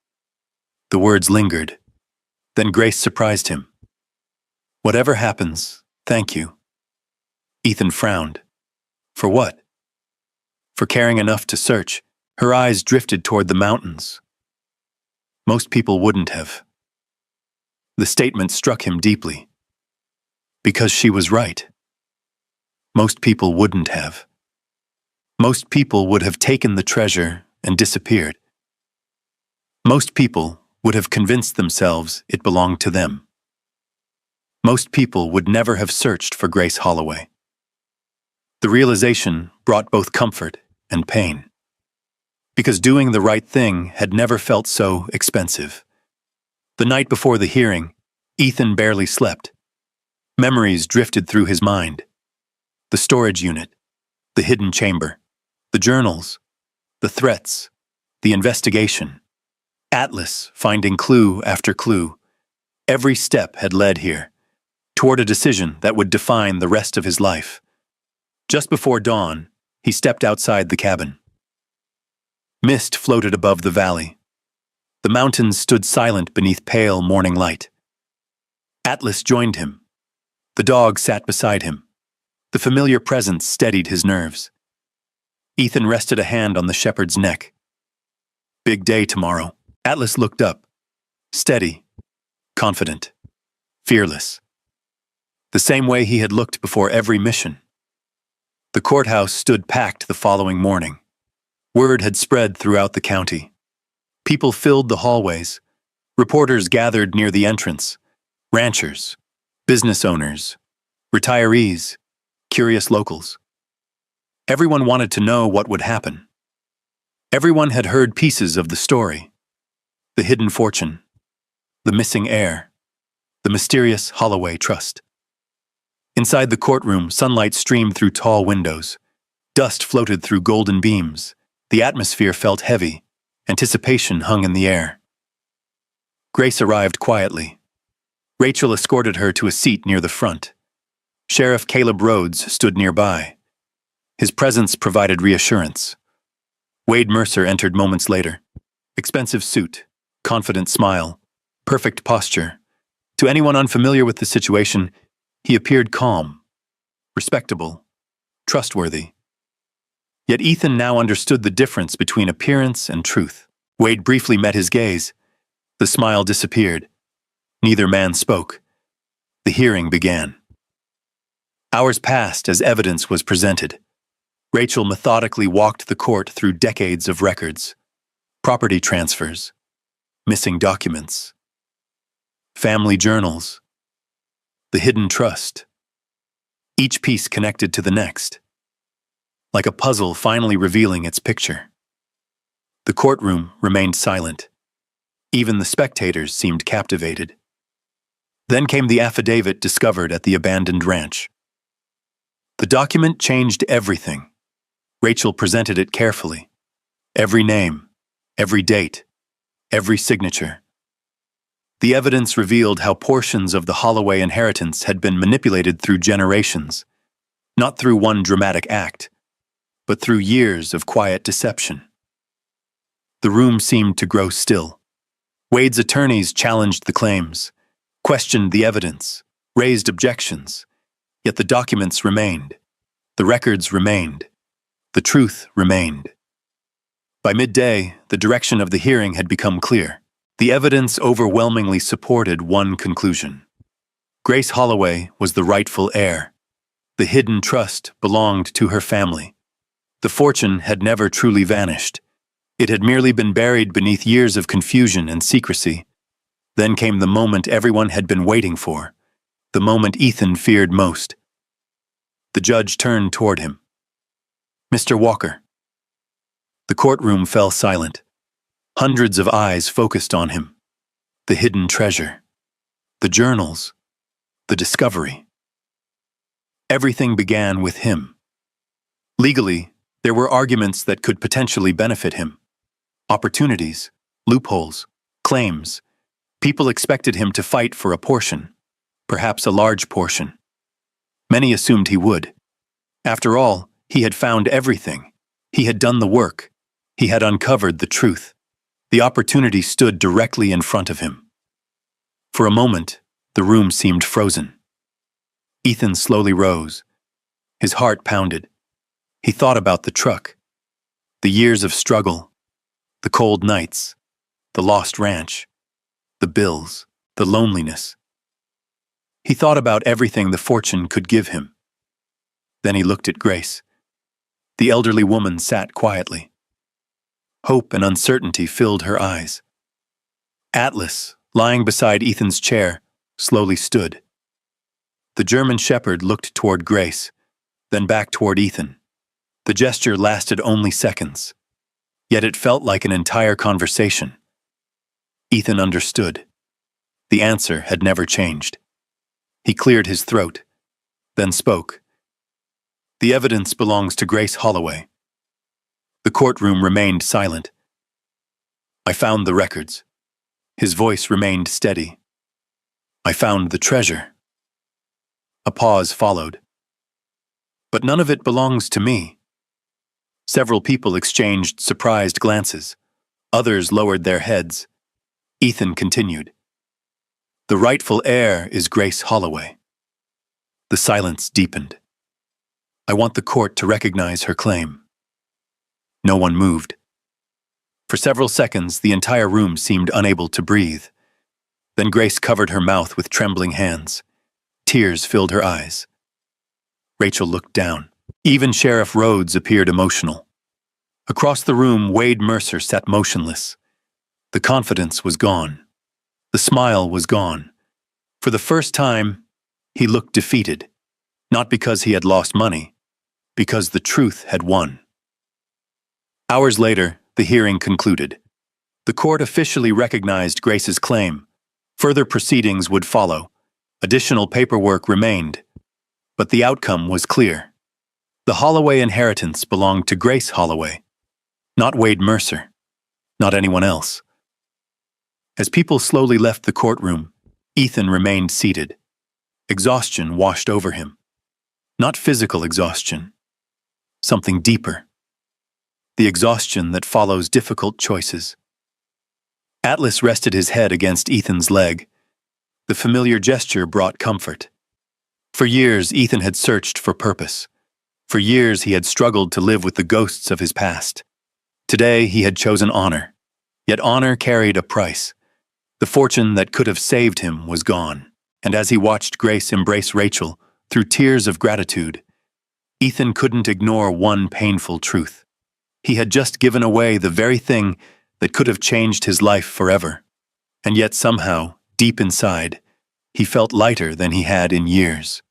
The words lingered. Then Grace surprised him. "Whatever happens, thank you." Ethan frowned. "For what?" "For caring enough to search." Her eyes drifted toward the mountains. "Most people wouldn't have." The statement struck him deeply. Because she was right. Most people wouldn't have. Most people would have taken the treasure and disappeared. Most people would have convinced themselves it belonged to them. Most people would never have searched for Grace Holloway. The realization brought both comfort and pain. Because doing the right thing had never felt so expensive. The night before the hearing, Ethan barely slept. Memories drifted through his mind. The storage unit, the hidden chamber, the journals, the threats, the investigation. Atlas finding clue after clue. Every step had led here, toward a decision that would define the rest of his life. Just before dawn, he stepped outside the cabin. Mist floated above the valley. The mountains stood silent beneath pale morning light. Atlas joined him. The dog sat beside him. The familiar presence steadied his nerves. Ethan rested a hand on the shepherd's neck. "Big day tomorrow." Atlas looked up, steady, confident, fearless. The same way he had looked before every mission. The courthouse stood packed the following morning. Word had spread throughout the county. People filled the hallways. Reporters gathered near the entrance. Ranchers, business owners, retirees, curious locals. Everyone wanted to know what would happen. Everyone had heard pieces of the story. The hidden fortune, the missing heir, the mysterious Holloway trust. Inside the courtroom, sunlight streamed through tall windows. Dust floated through golden beams. The atmosphere felt heavy. Anticipation hung in the air. Grace arrived quietly. Rachel escorted her to a seat near the front. Sheriff Caleb Rhodes stood nearby. His presence provided reassurance. Wade Mercer entered moments later. Expensive suit, confident smile, perfect posture. To anyone unfamiliar with the situation, he appeared calm, respectable, trustworthy. Yet Ethan now understood the difference between appearance and truth. Wade briefly met his gaze. The smile disappeared. Neither man spoke. The hearing began. Hours passed as evidence was presented. Rachel methodically walked the court through decades of records, property transfers, missing documents, family journals, the hidden trust, each piece connected to the next, like a puzzle finally revealing its picture. The courtroom remained silent. Even the spectators seemed captivated. Then came the affidavit discovered at the abandoned ranch. The document changed everything. Rachel presented it carefully. Every name, every date, every signature. The evidence revealed how portions of the Holloway inheritance had been manipulated through generations, not through one dramatic act, but through years of quiet deception. The room seemed to grow still. Wade's attorneys challenged the claims, questioned the evidence, raised objections, yet the documents remained, the records remained, the truth remained. By midday, the direction of the hearing had become clear. The evidence overwhelmingly supported one conclusion. Grace Holloway was the rightful heir. The hidden trust belonged to her family. The fortune had never truly vanished. It had merely been buried beneath years of confusion and secrecy. Then came the moment everyone had been waiting for, the moment Ethan feared most. The judge turned toward him. "Mr. Walker." The courtroom fell silent. Hundreds of eyes focused on him. The hidden treasure, the journals, the discovery. Everything began with him. Legally, there were arguments that could potentially benefit him. Opportunities, loopholes, claims. People expected him to fight for a portion, perhaps a large portion. Many assumed he would. After all, he had found everything. He had done the work. He had uncovered the truth. The opportunity stood directly in front of him. For a moment, the room seemed frozen. Ethan slowly rose. His heart pounded. He thought about the truck, the years of struggle, the cold nights, the lost ranch, the bills, the loneliness. He thought about everything the fortune could give him. Then he looked at Grace. The elderly woman sat quietly. Hope and uncertainty filled her eyes. Atlas, lying beside Ethan's chair, slowly stood. The German shepherd looked toward Grace, then back toward Ethan. The gesture lasted only seconds, yet it felt like an entire conversation. Ethan understood. The answer had never changed. He cleared his throat, then spoke. "The evidence belongs to Grace Holloway." The courtroom remained silent. "I found the records." His voice remained steady. "I found the treasure." A pause followed. "But none of it belongs to me." Several people exchanged surprised glances. Others lowered their heads. Ethan continued. "The rightful heir is Grace Holloway." The silence deepened. "I want the court to recognize her claim." No one moved. For several seconds, the entire room seemed unable to breathe. Then Grace covered her mouth with trembling hands. Tears filled her eyes. Rachel looked down. Even Sheriff Rhodes appeared emotional. Across the room, Wade Mercer sat motionless. The confidence was gone. The smile was gone. For the first time, he looked defeated. Not because he had lost money, because the truth had won. Hours later, the hearing concluded. The court officially recognized Grace's claim. Further proceedings would follow. Additional paperwork remained. But the outcome was clear. The Holloway inheritance belonged to Grace Holloway, not Wade Mercer, not anyone else. As people slowly left the courtroom, Ethan remained seated. Exhaustion washed over him. Not physical exhaustion. Something deeper. The exhaustion that follows difficult choices. Atlas rested his head against Ethan's leg. The familiar gesture brought comfort. For years, Ethan had searched for purpose. For years, he had struggled to live with the ghosts of his past. Today, he had chosen honor. Yet honor carried a price. The fortune that could have saved him was gone. And as he watched Grace embrace Rachel, through tears of gratitude, Ethan couldn't ignore one painful truth. He had just given away the very thing that could have changed his life forever. And yet somehow, deep inside, he felt lighter than he had in years.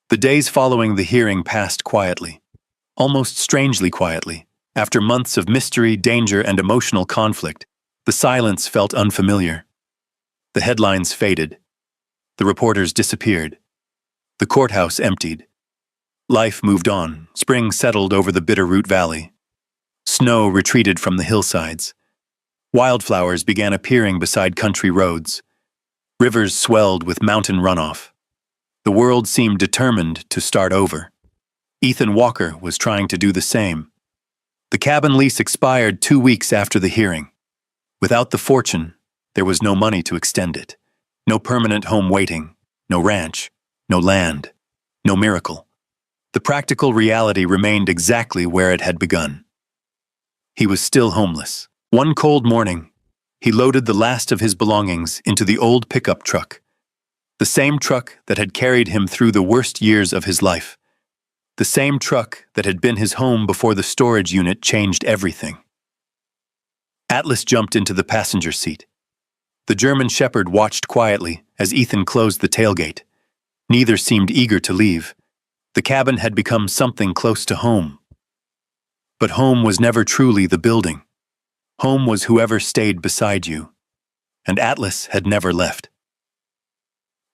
The days following the hearing passed quietly, almost strangely quietly. After months of mystery, danger, and emotional conflict, the silence felt unfamiliar. The headlines faded. The reporters disappeared. The courthouse emptied. Life moved on. Spring settled over the Bitterroot Valley. Snow retreated from the hillsides. Wildflowers began appearing beside country roads. Rivers swelled with mountain runoff. The world seemed determined to start over. Ethan Walker was trying to do the same. The cabin lease expired 2 weeks after the hearing. Without the fortune, there was no money to extend it. No permanent home waiting, no ranch, no land, no miracle. The practical reality remained exactly where it had begun. He was still homeless. One cold morning, he loaded the last of his belongings into the old pickup truck. The same truck that had carried him through the worst years of his life. The same truck that had been his home before the storage unit changed everything. Atlas jumped into the passenger seat. The German Shepherd watched quietly as Ethan closed the tailgate. Neither seemed eager to leave. The cabin had become something close to home. But home was never truly the building. Home was whoever stayed beside you. And Atlas had never left.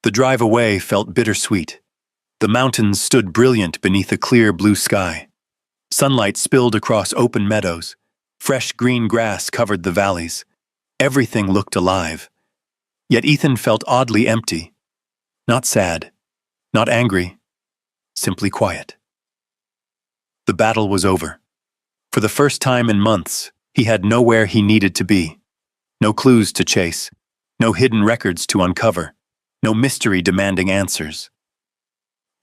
The drive away felt bittersweet. The mountains stood brilliant beneath a clear blue sky. Sunlight spilled across open meadows. Fresh green grass covered the valleys. Everything looked alive. Yet Ethan felt oddly empty. Not sad, not angry, simply quiet. The battle was over. For the first time in months, he had nowhere he needed to be. No clues to chase, no hidden records to uncover, no mystery demanding answers.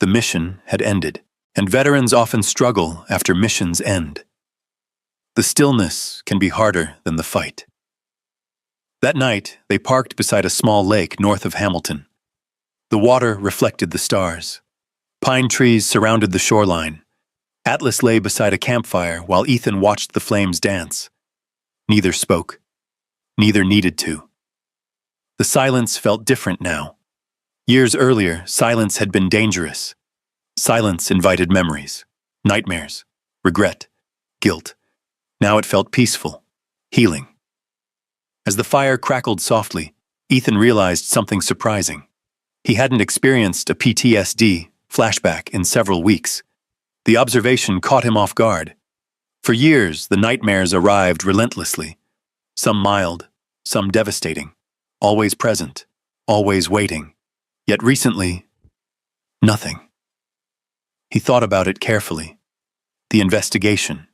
The mission had ended, and veterans often struggle after missions end. The stillness can be harder than the fight. That night, they parked beside a small lake north of Hamilton. The water reflected the stars. Pine trees surrounded the shoreline. Atlas lay beside a campfire while Ethan watched the flames dance. Neither spoke. Neither needed to. The silence felt different now. Years earlier, silence had been dangerous. Silence invited memories, nightmares, regret, guilt. Now it felt peaceful, healing. As the fire crackled softly, Ethan realized something surprising. He hadn't experienced a PTSD flashback in several weeks. The observation caught him off guard. For years, the nightmares arrived relentlessly. Some mild, some devastating. Always present, always waiting. Yet recently, nothing. He thought about it carefully. The investigation,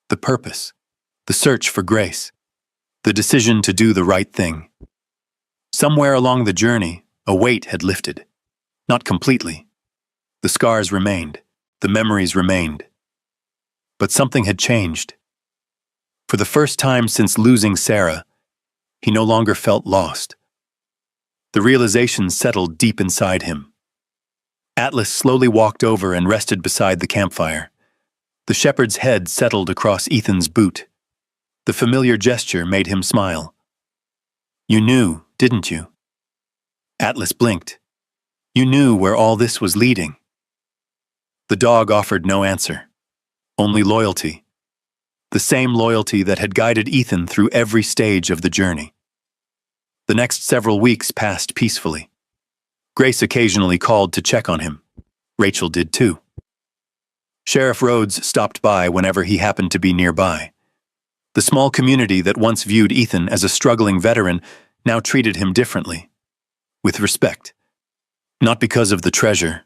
the purpose, the search for grace, the decision to do the right thing. Somewhere along the journey, a weight had lifted. Not completely. The scars remained, the memories remained. But something had changed. For the first time since losing Sarah, he no longer felt lost. The realization settled deep inside him. Atlas slowly walked over and rested beside the campfire. The shepherd's head settled across Ethan's boot. The familiar gesture made him smile. "You knew, didn't you?" Atlas blinked. "You knew where all this was leading." The dog offered no answer. Only loyalty. The same loyalty that had guided Ethan through every stage of the journey. The next several weeks passed peacefully. Grace occasionally called to check on him. Rachel did too. Sheriff Rhodes stopped by whenever he happened to be nearby. The small community that once viewed Ethan as a struggling veteran now treated him differently. With respect. Not because of the treasure,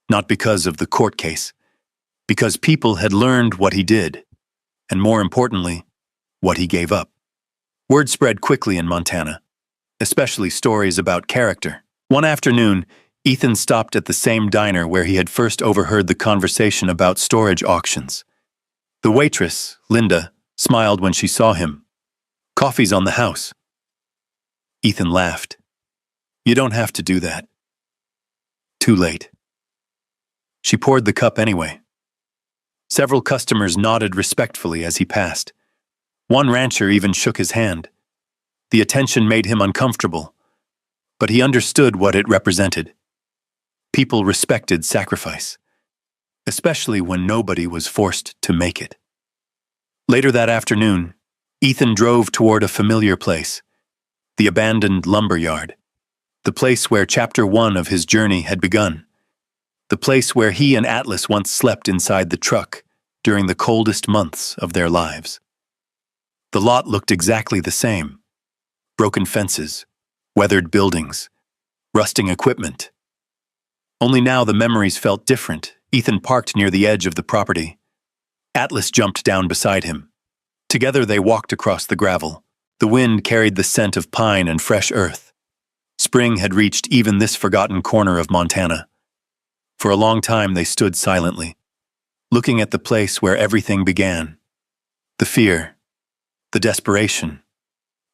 not because of the court case, because people had learned what he did, and more importantly, what he gave up. Word spread quickly in Montana, especially stories about character. One afternoon, Ethan stopped at the same diner where he had first overheard the conversation about storage auctions. The waitress, Linda, smiled when she saw him. "Coffee's on the house." Ethan laughed. "You don't have to do that." Too late. She poured the cup anyway. Several customers nodded respectfully as he passed. One rancher even shook his hand. The attention made him uncomfortable, but he understood what it represented. People respected sacrifice, especially when nobody was forced to make it. Later that afternoon, Ethan drove toward a familiar place, the abandoned lumber yard, the place where Chapter 1 of his journey had begun, the place where he and Atlas once slept inside the truck during the coldest months of their lives. The lot looked exactly the same: broken fences, weathered buildings, rusting equipment. Only now the memories felt different. Ethan parked near the edge of the property. Atlas jumped down beside him. Together they walked across the gravel. The wind carried the scent of pine and fresh earth. Spring had reached even this forgotten corner of Montana. For a long time they stood silently, looking at the place where everything began. The fear, the desperation,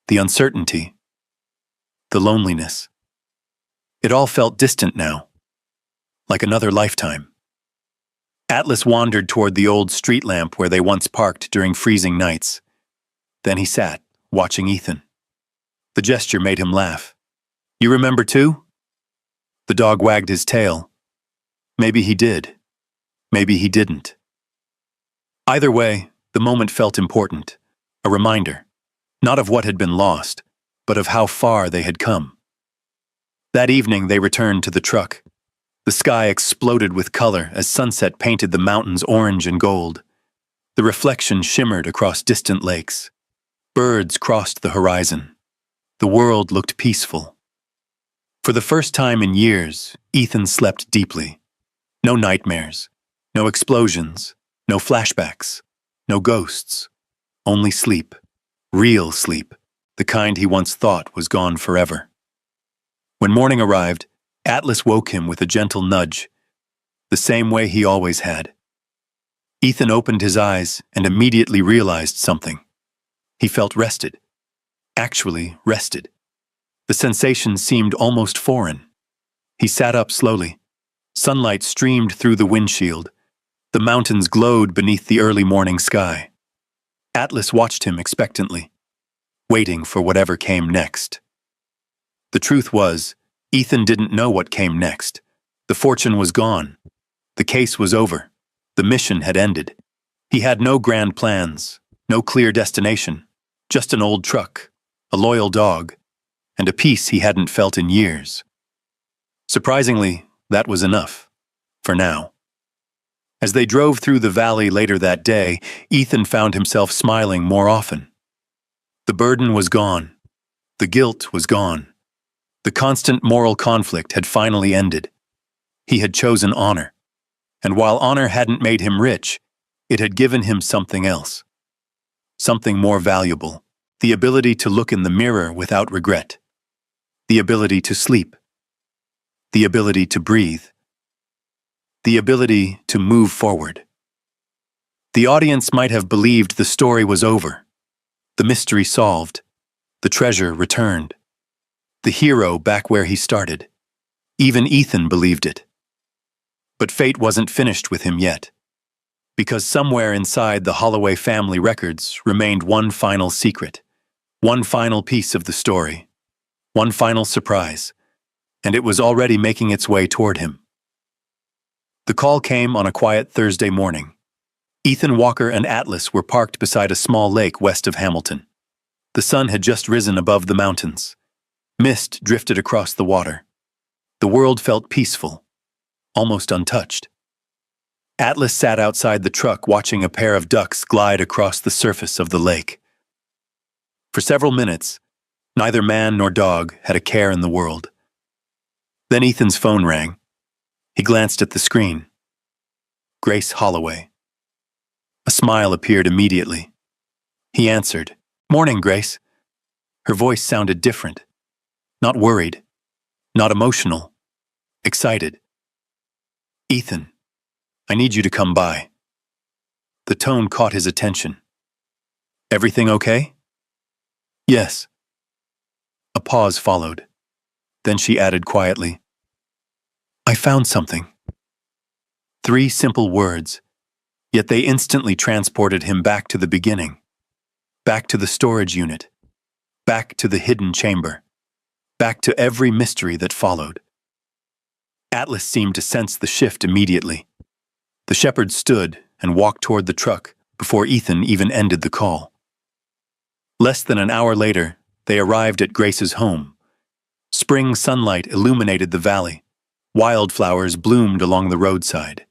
the uncertainty, the loneliness. It all felt distant now, like another lifetime. Atlas wandered toward the old street lamp where they once parked during freezing nights. Then he sat, watching Ethan. The gesture made him laugh. "You remember too?" The dog wagged his tail. Maybe he did. Maybe he didn't. Either way, the moment felt important, a reminder, not of what had been lost, but of how far they had come. That evening they returned to the truck. The sky exploded with color as sunset painted the mountains orange and gold. The reflection shimmered across distant lakes. Birds crossed the horizon. The world looked peaceful. For the first time in years, Ethan slept deeply. No nightmares, no explosions, no flashbacks, no ghosts. Only sleep. Real sleep, the kind he once thought was gone forever. When morning arrived, Atlas woke him with a gentle nudge, the same way he always had. Ethan opened his eyes and immediately realized something. He felt rested. Actually rested. The sensation seemed almost foreign. He sat up slowly. Sunlight streamed through the windshield. The mountains glowed beneath the early morning sky. Atlas watched him expectantly, waiting for whatever came next. The truth was, Ethan didn't know what came next. The fortune was gone. The case was over. The mission had ended. He had no grand plans, no clear destination, just an old truck, a loyal dog, and a peace he hadn't felt in years. Surprisingly, that was enough, for now. As they drove through the valley later that day, Ethan found himself smiling more often. The burden was gone. The guilt was gone. The constant moral conflict had finally ended. He had chosen honor. And while honor hadn't made him rich, it had given him something else. Something more valuable. The ability to look in the mirror without regret. The ability to sleep. The ability to breathe. The ability to move forward. The audience might have believed the story was over. The mystery solved. The treasure returned. The hero back where he started. Even Ethan believed it. But fate wasn't finished with him yet. Because somewhere inside the Holloway family records remained one final secret. One final piece of the story. One final surprise. And it was already making its way toward him. The call came on a quiet Thursday morning. Ethan Walker and Atlas were parked beside a small lake west of Hamilton. The sun had just risen above the mountains. Mist drifted across the water. The world felt peaceful, almost untouched. Atlas sat outside the truck watching a pair of ducks glide across the surface of the lake. For several minutes, neither man nor dog had a care in the world. Then Ethan's phone rang. He glanced at the screen. Grace Holloway. A smile appeared immediately. He answered, "Morning, Grace." Her voice sounded different. Not worried. Not emotional. Excited. "Ethan, I need you to come by." The tone caught his attention. "Everything okay?" "Yes." A pause followed. Then she added quietly, "I found something." 3 simple words, yet they instantly transported him back to the beginning, back to the storage unit, back to the hidden chamber, back to every mystery that followed. Atlas seemed to sense the shift immediately. The shepherd stood and walked toward the truck before Ethan even ended the call. Less than an hour later, they arrived at Grace's home. Spring sunlight illuminated the valley. Wildflowers bloomed along the roadside.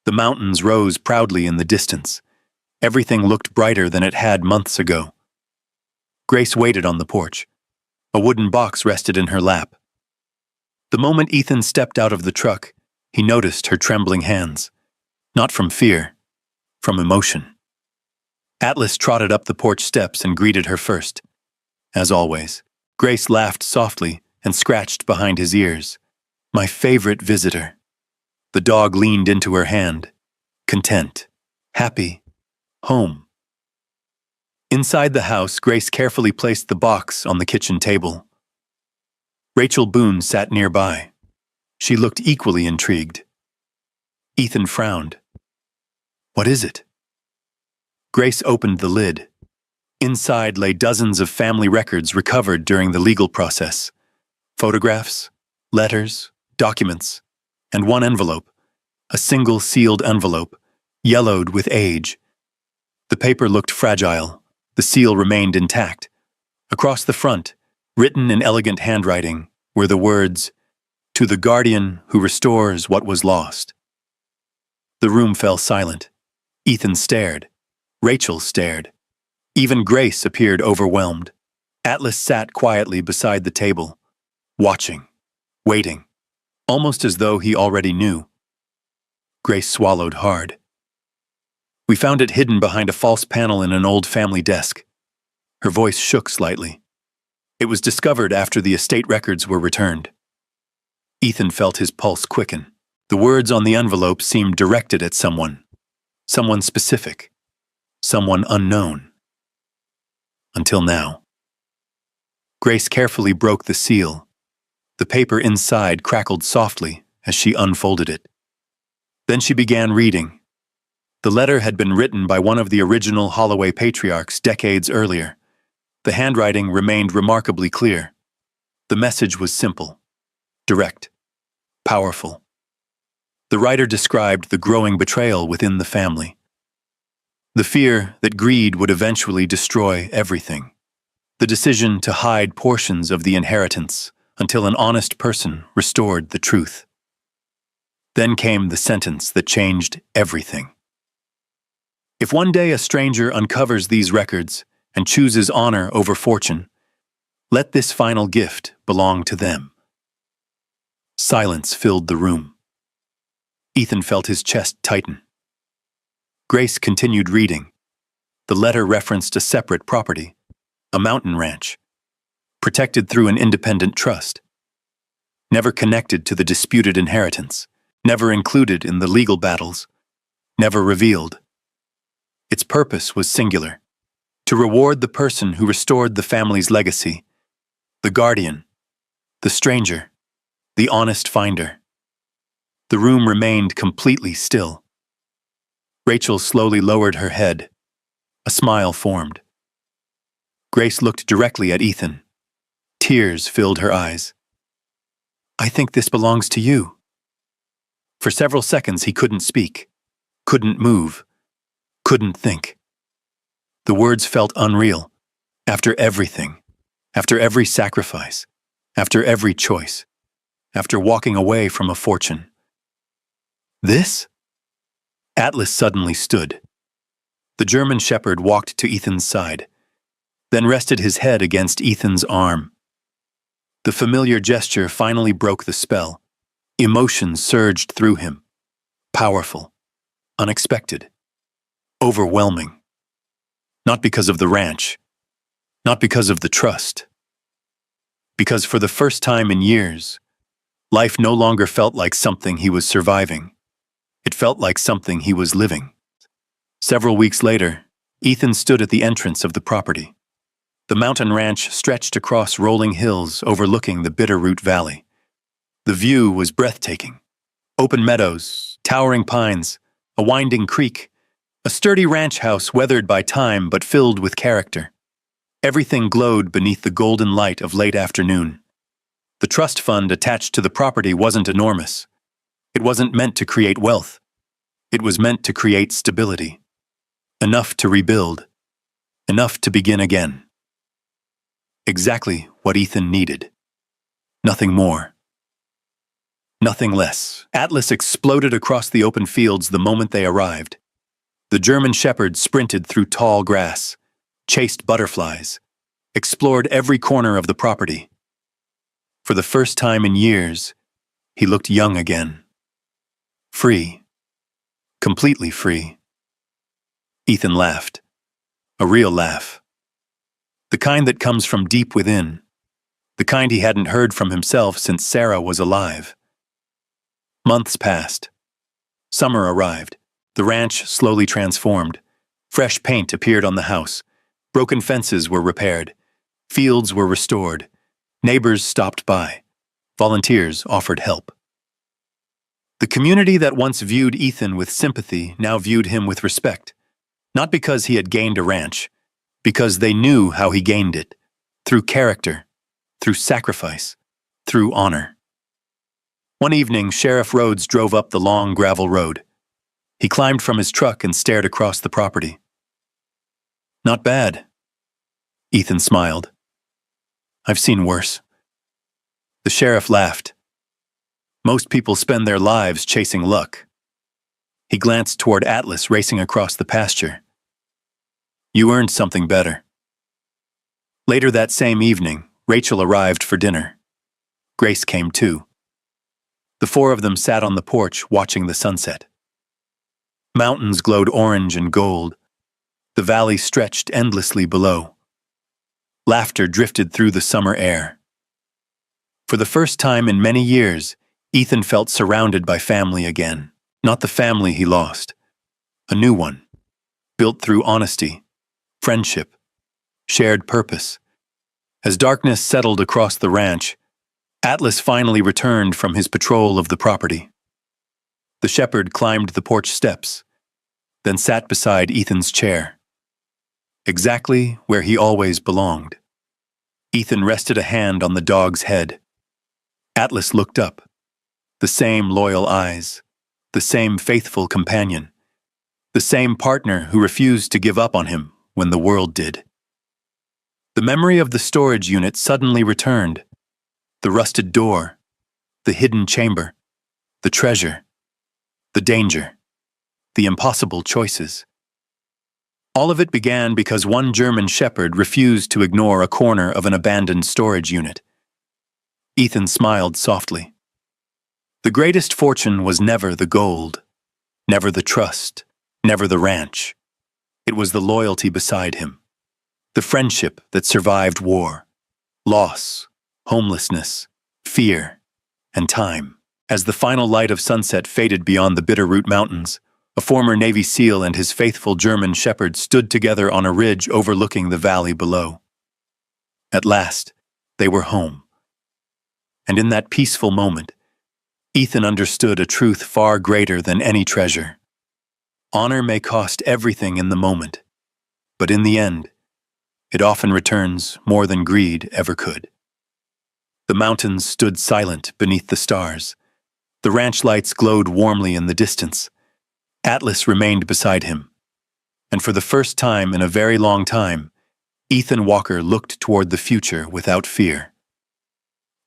The mountains rose proudly in the distance. Everything looked brighter than it had months ago. Grace waited on the porch. A wooden box rested in her lap. The moment Ethan stepped out of the truck, he noticed her trembling hands. Not from fear, from emotion. Atlas trotted up the porch steps and greeted her first. As always, Grace laughed softly and scratched behind his ears. My favorite visitor. The dog leaned into her hand. Content. Happy. Home. Inside the house, Grace carefully placed the box on the kitchen table. Rachel Boone sat nearby. She looked equally intrigued. Ethan frowned. What is it? Grace opened the lid. Inside lay dozens of family records recovered during the legal process. Photographs, letters, documents, and one envelope, a single sealed envelope, yellowed with age. The paper looked fragile. The seal remained intact. Across the front, written in elegant handwriting, were the words, "To the guardian who restores what was lost." The room fell silent. Ethan stared. Rachel stared. Even Grace appeared overwhelmed. Atlas sat quietly beside the table, watching, waiting, almost as though he already knew. Grace swallowed hard. We found it hidden behind a false panel in an old family desk. Her voice shook slightly. It was discovered after the estate records were returned. Ethan felt his pulse quicken. The words on the envelope seemed directed at someone specific, someone unknown. Until now. Grace carefully broke the seal. The paper inside crackled softly as she unfolded it. Then she began reading. The letter had been written by one of the original Holloway patriarchs decades earlier. The handwriting remained remarkably clear. The message was simple, direct, powerful. The writer described the growing betrayal within the family. The fear that greed would eventually destroy everything. The decision to hide portions of the inheritance until an honest person restored the truth. Then came the sentence that changed everything. If one day a stranger uncovers these records and chooses honor over fortune, let this final gift belong to them. Silence filled the room. Ethan felt his chest tighten. Grace continued reading. The letter referenced a separate property, a mountain ranch, protected through an independent trust, never connected to the disputed inheritance, never included in the legal battles, never revealed. Its purpose was singular, to reward the person who restored the family's legacy, the guardian, the stranger, the honest finder. The room remained completely still. Rachel slowly lowered her head. A smile formed. Grace looked directly at Ethan. Tears filled her eyes. I think this belongs to you. For several seconds he couldn't speak, couldn't move, couldn't think. The words felt unreal. After everything, after every sacrifice, after every choice, after walking away from a fortune. This? Atlas suddenly stood. The German shepherd walked to Ethan's side, then rested his head against Ethan's arm. The familiar gesture finally broke the spell. Emotion surged through him. Powerful, unexpected, overwhelming. Not because of the ranch, not because of the trust. Because for the first time in years, life no longer felt like something he was surviving. It felt like something he was living. Several weeks later, Ethan stood at the entrance of the property. The mountain ranch stretched across rolling hills overlooking the Bitterroot Valley. The view was breathtaking. Open meadows, Towering pines, a winding creek, a sturdy ranch house weathered by time but filled with character. Everything glowed beneath the golden light of late afternoon. The trust fund attached to the property wasn't enormous. It wasn't meant to create wealth. It was meant to create stability. Enough to rebuild. Enough to begin again. Exactly what Ethan needed. Nothing more. Nothing less. Atlas exploded across the open fields the moment they arrived. The German Shepherd sprinted through tall grass, chased butterflies, explored every corner of the property. For the first time in years, he looked young again. Free. Completely free. Ethan laughed. A real laugh. The kind that comes from deep within. The kind he hadn't heard from himself since Sarah was alive. Months passed. Summer arrived. The ranch slowly transformed. Fresh paint appeared on the house. Broken fences were repaired. Fields were restored. Neighbors stopped by. Volunteers offered help. The community that once viewed Ethan with sympathy now viewed him with respect. Not because he had gained a ranch, because they knew how he gained it. Through character, through sacrifice, through honor. One evening, Sheriff Rhodes drove up the long gravel road. He climbed from his truck and stared across the property. Not bad. Ethan smiled. I've seen worse. The sheriff laughed. Most people spend their lives chasing luck. He glanced toward Atlas racing across the pasture. You earned something better. Later that same evening, Rachel arrived for dinner. Grace came too. The four of them sat on the porch watching the sunset. Mountains glowed orange and gold. The valley stretched endlessly below. Laughter drifted through the summer air. For the first time in many years, Ethan felt surrounded by family again. Not the family he lost. A new one, built through honesty, friendship, shared purpose. As darkness settled across the ranch, Atlas finally returned from his patrol of the property. The shepherd climbed the porch steps, then sat beside Ethan's chair. Exactly where he always belonged. Ethan rested a hand on the dog's head. Atlas looked up. The same loyal eyes, the same faithful companion, the same partner who refused to give up on him when the world did. The memory of the storage unit suddenly returned. The rusted door, the hidden chamber, the treasure, the danger, the impossible choices. All of it began because one German shepherd refused to ignore a corner of an abandoned storage unit. Ethan smiled softly. The greatest fortune was never the gold, never the trust, never the ranch. It was the loyalty beside him, the friendship that survived war, loss, homelessness, fear, and time. As the final light of sunset faded beyond the Bitterroot Mountains, a former Navy SEAL and his faithful German shepherd stood together on a ridge overlooking the valley below. At last, they were home. And in that peaceful moment, Ethan understood a truth far greater than any treasure. Honor may cost everything in the moment, but in the end, it often returns more than greed ever could. The mountains stood silent beneath the stars. The ranch lights glowed warmly in the distance. Atlas remained beside him. And for the first time in a very long time, Ethan Walker looked toward the future without fear.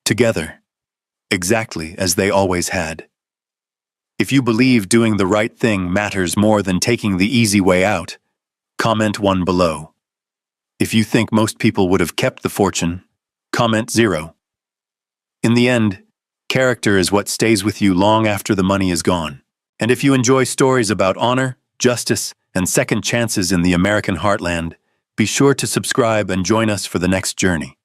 Together, exactly as they always had. If you believe doing the right thing matters more than taking the easy way out, comment 1 below. If you think most people would have kept the fortune, comment 0. In the end, character is what stays with you long after the money is gone. And if you enjoy stories about honor, justice, and second chances in the American heartland, be sure to subscribe and join us for the next journey.